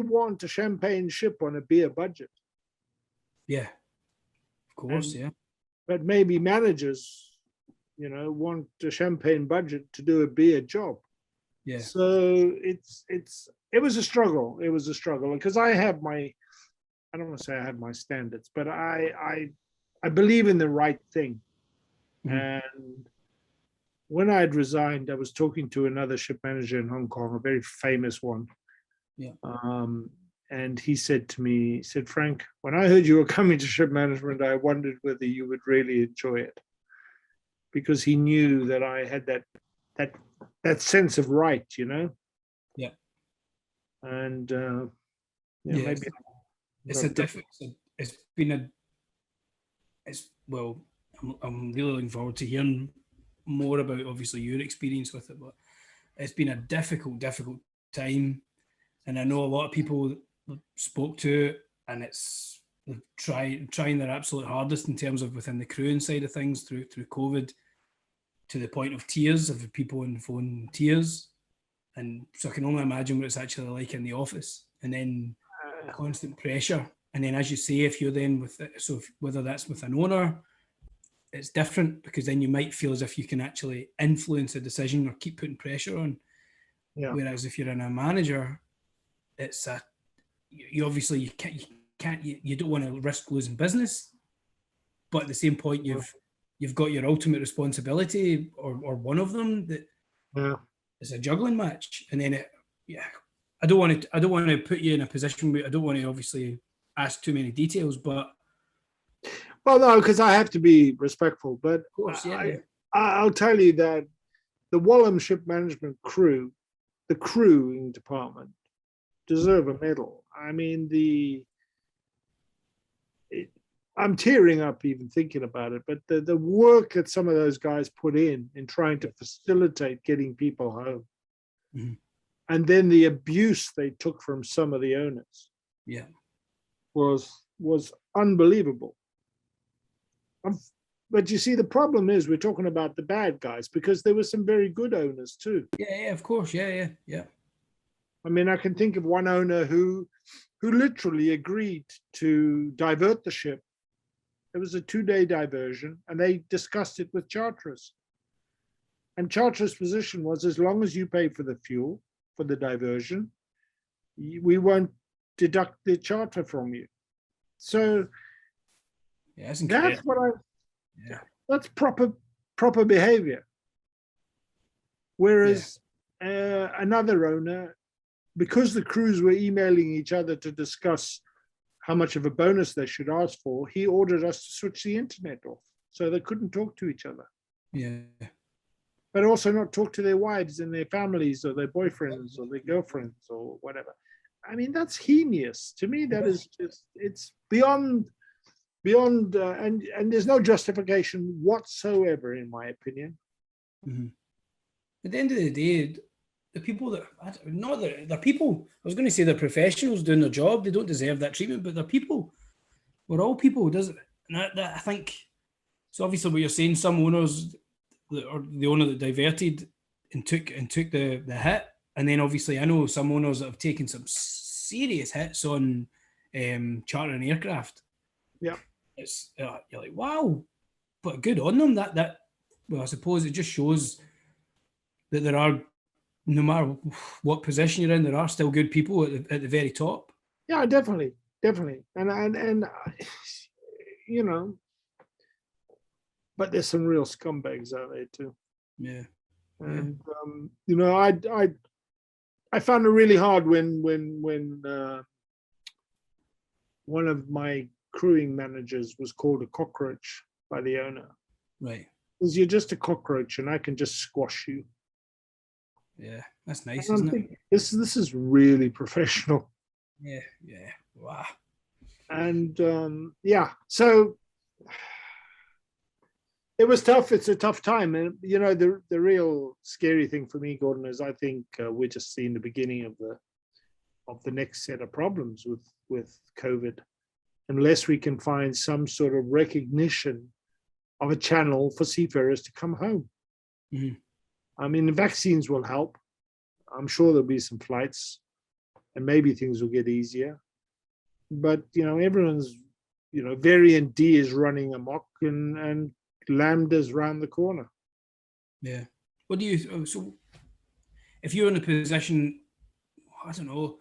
want a champagne ship on a beer budget. Yeah, of course. but maybe managers, want a champagne budget to do a beer job. Yeah. So it was a struggle. It was a struggle because I don't want to say I have my standards, but I believe in the right thing. Mhm. And when I had resigned, I was talking to another ship manager in Hong Kong, a very famous one. Yeah. And he said to me, he said, Frank, when I heard you were coming to ship management, I wondered whether you would really enjoy it. Because he knew that I had that sense of right, Yeah. And Yeah. maybe well, I'm really looking forward to hearing more about obviously your experience with it, but it's been a difficult time, and I know a lot of people spoke to it, and it's trying their absolute hardest in terms of within the crewing side of things through COVID, to the point of tears, of people on the phone tears, and so I can only imagine what it's actually like in the office, and then constant pressure. And then, as you say, if you're then whether that's with an owner, it's different, because then you might feel as if you can actually influence a decision or keep putting pressure on. Yeah. Whereas if you're in a manager, it's you obviously you don't want to risk losing business, but at the same point you've got your ultimate responsibility, or one of them, that it's a juggling match. And then I don't want to put you in a position where I don't want to obviously ask too many details, but well, no, because I have to be respectful. But of course, I'll tell you that the Wallam Ship Management crew, the crewing department, deserve a medal. I mean, I'm tearing up even thinking about it. But the work that some of those guys put in trying to facilitate getting people home, mm-hmm. and then the abuse they took from some of the owners, was unbelievable. But you see, the problem is we're talking about the bad guys, because there were some very good owners too. Yeah, of course. Yeah. I mean, I can think of one owner who literally agreed to divert the ship. It was a 2-day diversion, and they discussed it with charterers. And charterers' position was, as long as you pay for the fuel for the diversion, we won't deduct the charter from you. So that's what that's proper behavior. Whereas another owner, because the crews were emailing each other to discuss how much of a bonus they should ask for, he ordered us to switch the internet off, so they couldn't talk to each other. Yeah. But also not talk to their wives and their families or their boyfriends or their girlfriends or whatever. I mean, that's heinous. To me, that is just, it's beyond, and there's no justification whatsoever, in my opinion. Mm-hmm. At the end of the day, the people they're people. I was going to say they're professionals doing their job. They don't deserve that treatment, but they're people. We're all people, does it? And I think so. Obviously, what you're saying, some owners, or the owner that diverted and took the hit, and then obviously I know some owners that have taken some serious hits on chartering aircraft. Yeah, it's you're like, wow, but good on them. That well, I suppose it just shows that there are, no matter what position you're in, there are still good people at the very top. Yeah, definitely, and but there's some real scumbags out there too. Yeah, and I found it really hard when one of my crewing managers was called a cockroach by the owner. Right. Because you're just a cockroach, and I can just squash you. Yeah, that's nice, isn't it? This is really professional. Yeah. Wow. And so it was tough. It's a tough time, and the real scary thing for me, Gordon, is I think we're just seeing the beginning of the next set of problems with COVID, unless we can find some sort of recognition of a channel for seafarers to come home. Mm-hmm. I mean, the vaccines will help. I'm sure there'll be some flights, and maybe things will get easier. But everyone's variant D is running amok, and Lambda's round the corner. Yeah. What do you, so if you're in a position, I don't know,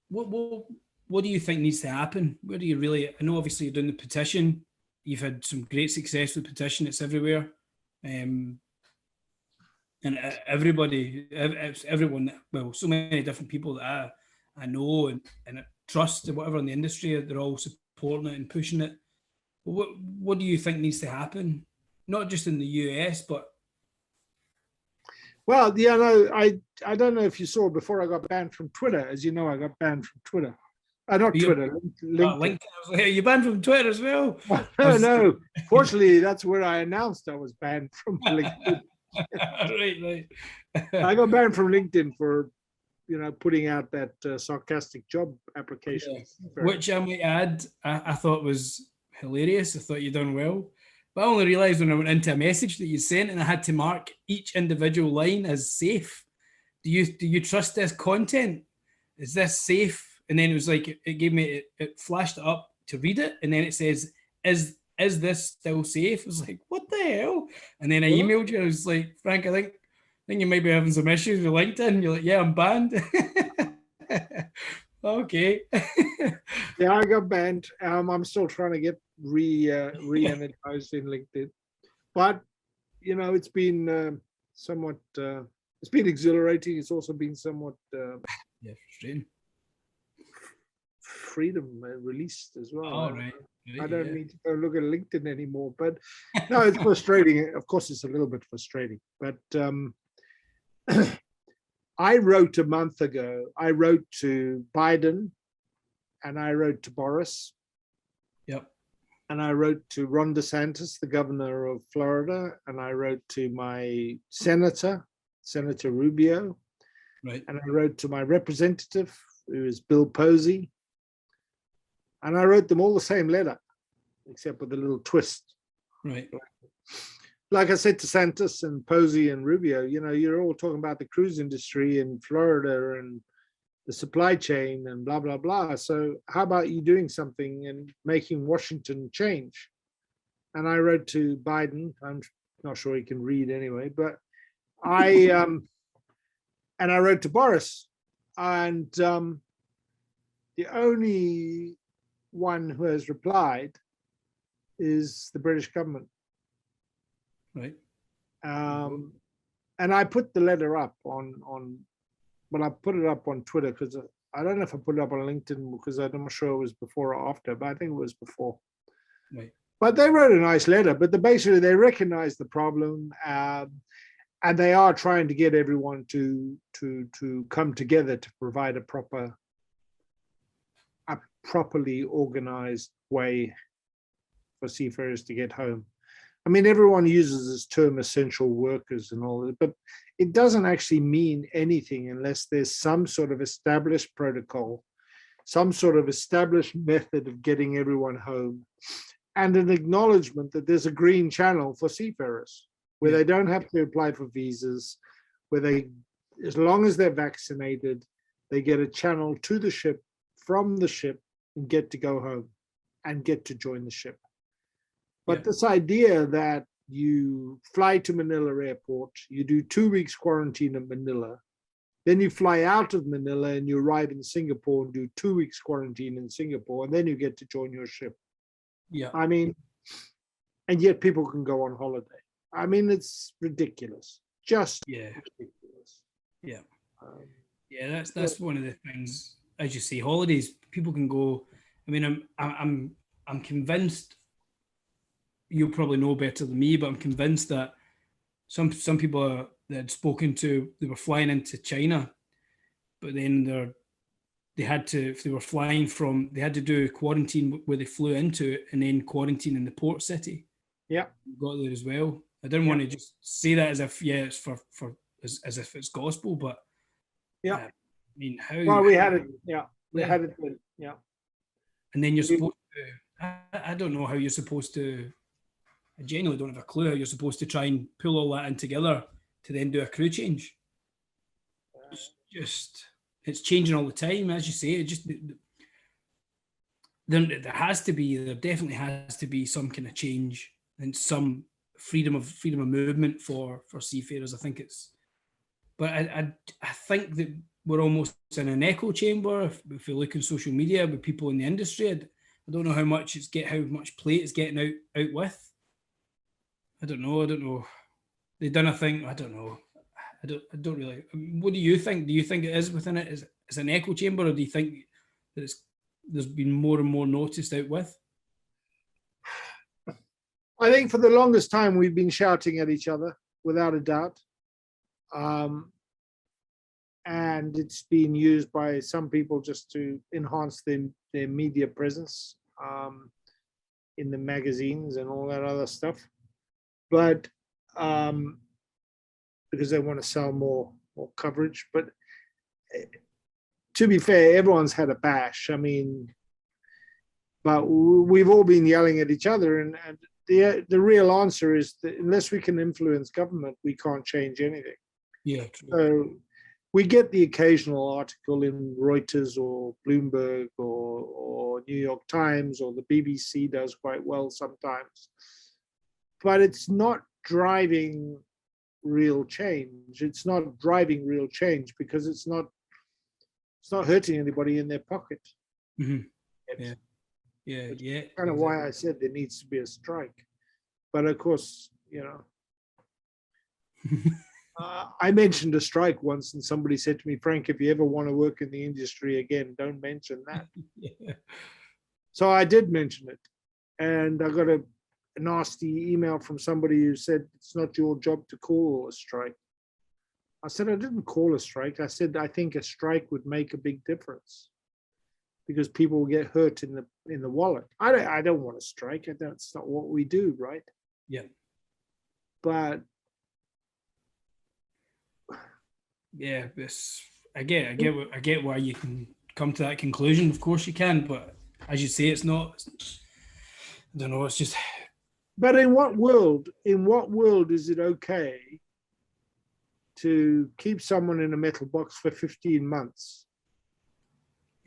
what do you think needs to happen? Where do you really, I know obviously you're doing the petition, you've had some great success with petition, it's everywhere. And everyone, well, so many different people that I know and trust and whatever in the industry, they're all supporting it and pushing it. But what do you think needs to happen? Not just in the US, but well, yeah, no, I don't know if you saw before I got banned from Twitter. As you know, I got banned from Twitter. Not Twitter, LinkedIn. LinkedIn. I was like, you banned from Twitter as well. No. Fortunately, that's where I announced I was banned from LinkedIn. right. I got banned from LinkedIn for, putting out that sarcastic job application. Yeah. Which I might add, I thought was hilarious. I thought you'd done well. But I only realised when I went into a message that you sent and I had to mark each individual line as safe. Do you trust this content? Is this safe? And then it was like, it gave me, it flashed it up to read it. And then it says, is this still safe? I was like, what the hell? And then I emailed you. I was like, Frank, I think you might be having some issues with LinkedIn. You're like, yeah, I'm banned. Okay. Yeah, I got banned. I'm still trying to get re-energized in LinkedIn. But, it's been somewhat, it's been exhilarating. It's also been somewhat frustrating. Freedom released as well. Oh, right. I don't need to go look at LinkedIn anymore, but no, it's frustrating. Of course, it's a little bit frustrating, but I wrote a month ago, I wrote to Biden and I wrote to Boris. Yep. And I wrote to Ron DeSantis, the governor of Florida, and I wrote to my Senator Rubio. Right. And I wrote to my representative, who is Bill Posey. And I wrote them all the same letter, except with a little twist. Right. Like I said to Santos and Posey and Rubio, you're all talking about the cruise industry in Florida and the supply chain and blah, blah, blah. So how about you doing something and making Washington change? And I wrote to Biden. I'm not sure he can read anyway, but and I wrote to Boris. And the only one who has replied is the British government. Right. And I put the letter up I put it up on Twitter because I don't know if I put it up on LinkedIn because I'm not sure it was before or after, but I think it was before. Right. But they wrote a nice letter, but basically they recognize the problem and they are trying to get everyone to come together to provide a properly organized way for seafarers to get home. I mean, everyone uses this term essential workers and all that, but it doesn't actually mean anything unless there's some sort of established protocol, some sort of established method of getting everyone home, and an acknowledgement that there's a green channel for seafarers where they don't have to apply for visas, where they, as long as they're vaccinated, they get a channel to the ship, from the ship, and get to go home and get to join the ship. But this idea that you fly to Manila airport, you do 2 weeks quarantine in Manila, then you fly out of Manila and you arrive in Singapore and do 2 weeks quarantine in Singapore, and then you get to join your ship. Yeah. I mean, and yet people can go on holiday. I mean, it's ridiculous. Just ridiculous. Yeah. Yeah, that's one of the things, as you say, holidays, people can go. I mean, I'm convinced, you'll probably know better than me, but I'm convinced that some people that had spoken to, they were flying into China, but then they had to, if they were flying from, they had to do quarantine where they flew into it and then quarantine in the port city. Yeah. Got there as well. I didn't want to just say that as if, it's for as if it's gospel, but I mean, how? Well, we had it. Yeah. We had it. Yeah. And then you're supposed to, I don't know how you're supposed to, I genuinely don't have a clue how you're supposed to try and pull all that in together to then do a crew change. It's changing all the time, as you say. It just, there definitely has to be some kind of change and some freedom of movement for seafarers. I think but I think that we're almost in an echo chamber. If we look in social media with people in the industry, I don't know how much play it's getting out with. I don't know. They done a thing. I don't know. I don't really. What do you think? Do you think it is within it? Is it's an echo chamber, or do you think that there's been more and more noticed out with? I think for the longest time we've been shouting at each other, without a doubt. And it's been used by some people just to enhance their media presence in the magazines and all that other stuff. But because they want to sell more coverage. But to be fair, everyone's had a bash. I mean, but we've all been yelling at each other, and the real answer is that unless we can influence government, we can't change anything. Yeah, true. So we get the occasional article in Reuters or Bloomberg or New York Times, or the BBC does quite well sometimes. But it's not driving real change. It's not driving real change because it's not hurting anybody in their pocket. Mm-hmm. Yeah. Kind of why I said there needs to be a strike. But of course, I mentioned a strike once, and somebody said to me, Frank, if you ever want to work in the industry again, don't mention that. Yeah. So I did mention it, and I got a nasty email from somebody who said it's not your job to call a strike. I said I didn't call a strike. I said I think a strike would make a big difference because people will get hurt in the wallet. I don't want to strike. That's not what we do, right? Yeah. But yeah, I get why you can come to that conclusion. Of course you can, but as you say, it's not. I don't know. It's just. But in what world is it okay to keep someone in a metal box for 15 months,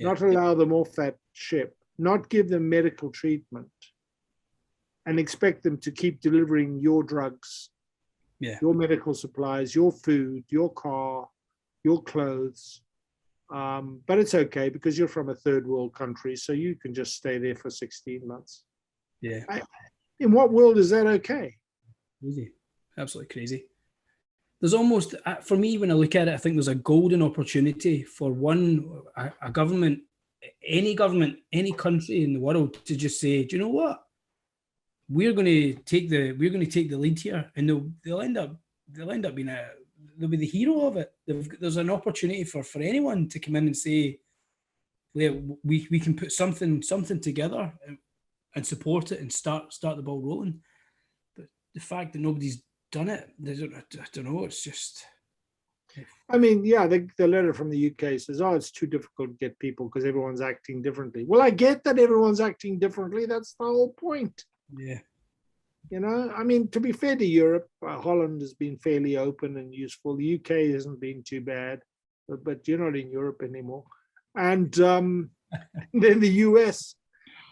not allow them off that ship, not give them medical treatment, and expect them to keep delivering your drugs, your medical supplies, your food, your car, your clothes? But it's okay because you're from a third world country, so you can just stay there for 16 months. Yeah. In what world is that okay? Crazy. Absolutely crazy. There's almost, for me, when I look at it, I think there's a golden opportunity for a government, any country in the world to just say, do you know what? We're going to take the lead here, and they'll end up being they'll be the hero of it. There's an opportunity for anyone to come in and say, yeah, we can put something together and support it and start the ball rolling. But the fact that nobody's done it, I don't know. It's just. I mean, yeah, the letter from the UK says, "Oh, it's too difficult to get people because everyone's acting differently." Well, I get that everyone's acting differently. That's the whole point. Yeah. I mean, to be fair to Europe, Holland has been fairly open and useful. The UK hasn't been too bad, but you're not in Europe anymore. And then the US.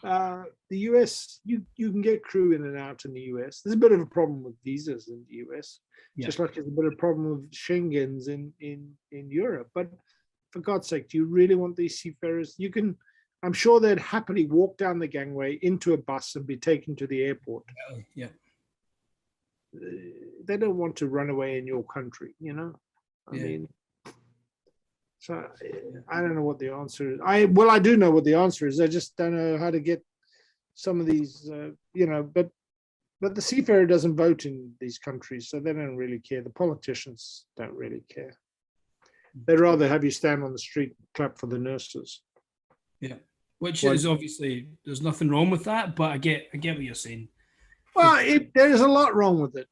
The US, you can get crew in and out in the US. There's a bit of a problem with visas in the US, just like there's a bit of a problem with Schengens in Europe. But for God's sake, do you really want these seafarers? I'm sure they'd happily walk down the gangway into a bus and be taken to the airport. Yeah. They don't want to run away in your country, I mean, so I don't know what the answer is. I do know what the answer is. I just don't know how to get some of these, but the seafarer doesn't vote in these countries, so they don't really care. The politicians don't really care. They'd rather have you stand on the street and clap for the nurses. Yeah, which is obviously, there's nothing wrong with that, but I get what you're saying. Well, there's a lot wrong with it.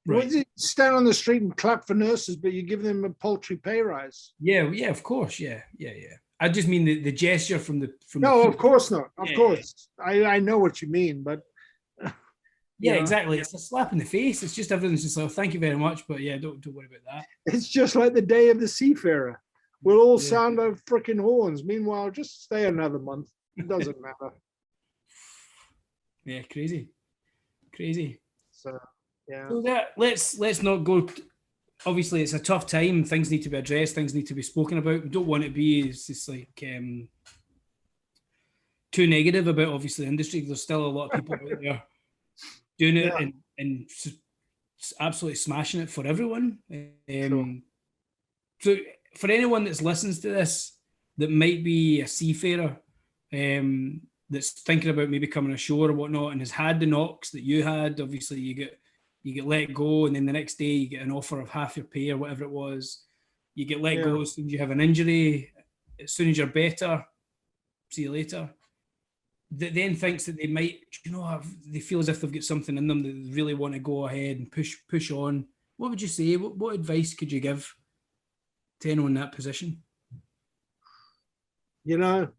Right. You stand on the street and clap for nurses, but you give them a paltry pay rise. Yeah, of course, yeah. I just mean the gesture from the. No, of course not. Of course, I know what you mean, but. Yeah, exactly. It's a slap in the face. It's just everything's just like, thank you very much, but yeah, don't worry about that. It's just like the day of the seafarer. We'll all sound like freaking horns. Meanwhile, just stay another month. It doesn't matter. Yeah, crazy. So yeah, So that let's not go. Obviously, it's a tough time. Things need to be addressed. Things need to be spoken about. We don't want it to be it's just like too negative about obviously the industry. There's still a lot of people out there doing it yeah, and absolutely smashing it for everyone. sure. So for anyone that listens to this that might be a seafarer, that's thinking about maybe coming ashore or whatnot and has had the knocks that you had, obviously you get let go, and then the next day you get an offer of half your pay or whatever it was. You get let Yeah. go as soon as you have an injury, as soon as you're better, see you later. That then thinks that they might, they feel as if they've got something in them that they really want to go ahead and push on. What would you say? What advice could you give to anyone in that position? You know,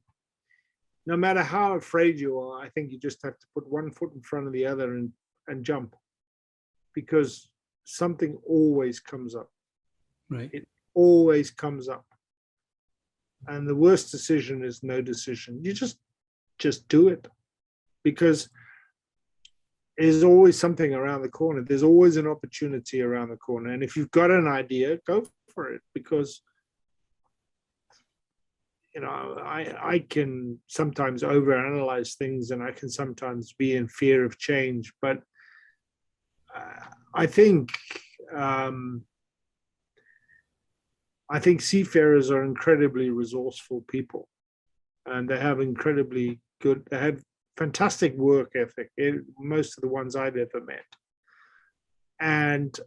no matter how afraid you are, I think you just have to put one foot in front of the other and jump, because something always comes up. Right. It always comes up. And the worst decision is no decision. You just do it, because there's always something around the corner. There's always an opportunity around the corner. And if you've got an idea, go for it, because I can sometimes overanalyze things, and I can sometimes be in fear of change. But I think seafarers are incredibly resourceful people, and they have incredibly good. They have fantastic work ethic. Most of the ones I've ever met, and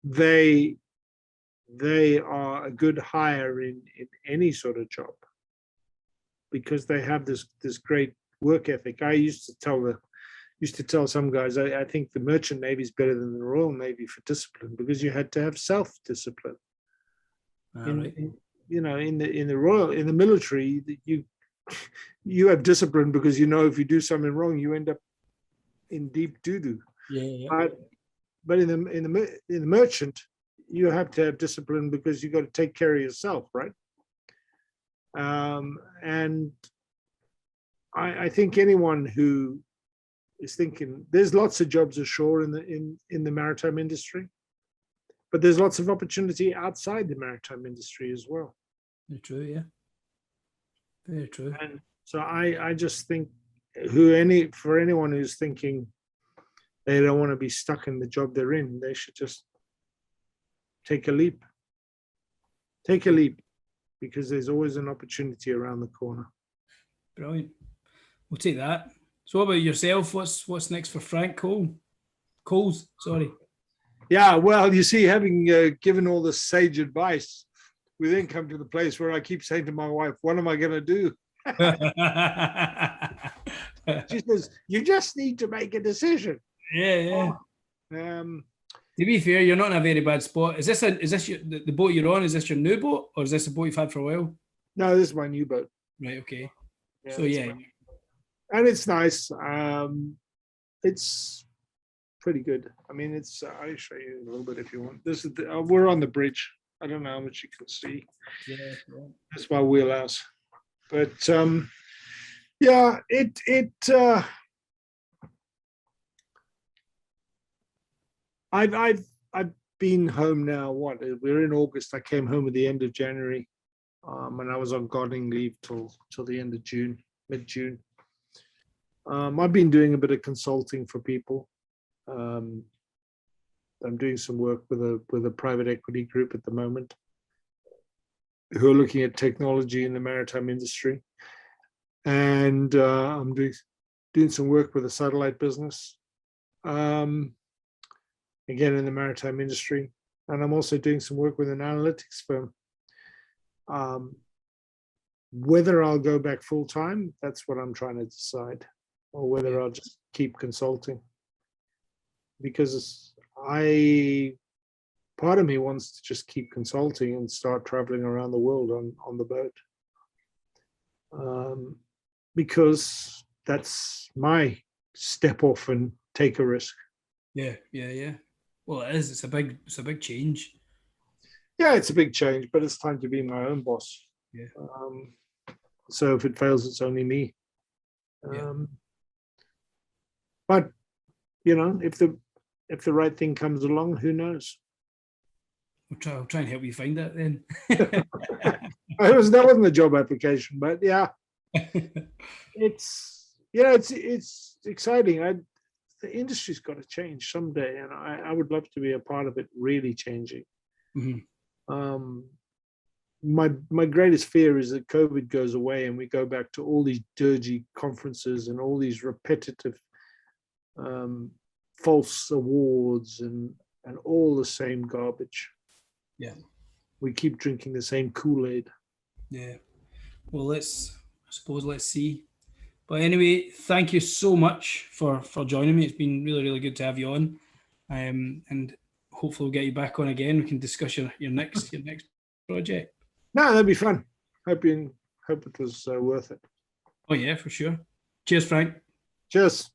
they are a good hire in any sort of job, because they have this great work ethic. I used to tell some guys, I think the merchant navy is better than the Royal Navy for discipline, because you had to have self-discipline. Right. In the military, you have discipline because if you do something wrong, you end up in deep doo-doo. Yeah. But in the merchant, you have to have discipline because you got to take care of yourself, right? And I think anyone who is thinking, there's lots of jobs ashore in the maritime industry, but there's lots of opportunity outside the maritime industry as well. Very true. Yeah. Very true. And so I just think for anyone who's thinking they don't want to be stuck in the job they're in, they should just take a leap. Take a leap, because there's always an opportunity around the corner. Brilliant. We'll take that. So, what about yourself? What's next for Frank Coles? Sorry. Yeah, well, you see, having given all this sage advice, we then come to the place where I keep saying to my wife, "What am I going to do?" She says, "You just need to make a decision." Yeah. To be fair, you're not in a very bad spot. Is this the boat you're on? Is this your new boat, or is this a boat you've had for a while? No, this is my new boat. Right. Okay. Yeah, so yeah, and it's nice. It's pretty good. I mean, I'll show you a little bit if you want. This is we're on the bridge. I don't know how much you can see. Yeah. That's my wheelhouse. But yeah, I've been home now. We're in August. I came home at the end of January, and I was on gardening leave till the end of June, mid-June. I've been doing a bit of consulting for people. I'm doing some work with a private equity group at the moment, who are looking at technology in the maritime industry, and I'm doing some work with a satellite business, again in the maritime industry, and I'm also doing some work with an analytics firm. Whether I'll go back full time, that's what I'm trying to decide, or whether I'll just keep consulting, because part of me wants to just keep consulting and start traveling around the world on the boat, because that's my step off and take a risk. Yeah. Well, it is. It's a big change. Yeah, it's a big change, but it's time to be my own boss. Yeah. So if it fails, it's only me. Yeah. But if the right thing comes along, who knows? I'll try and help you find that then. That wasn't the job application, but yeah, it's exciting. The industry's got to change someday, and I would love to be a part of it really changing. Mm-hmm. My greatest fear is that COVID goes away and we go back to all these dirgy conferences and all these repetitive false awards and all the same garbage. Yeah. We keep drinking the same Kool-Aid. Yeah. Well, let's see. But anyway, thank you so much for joining me. It's been really, really good to have you on. And hopefully we'll get you back on again. We can discuss your next project. No, that'd be fun. Hope it was worth it. Oh yeah, for sure. Cheers, Frank. Cheers.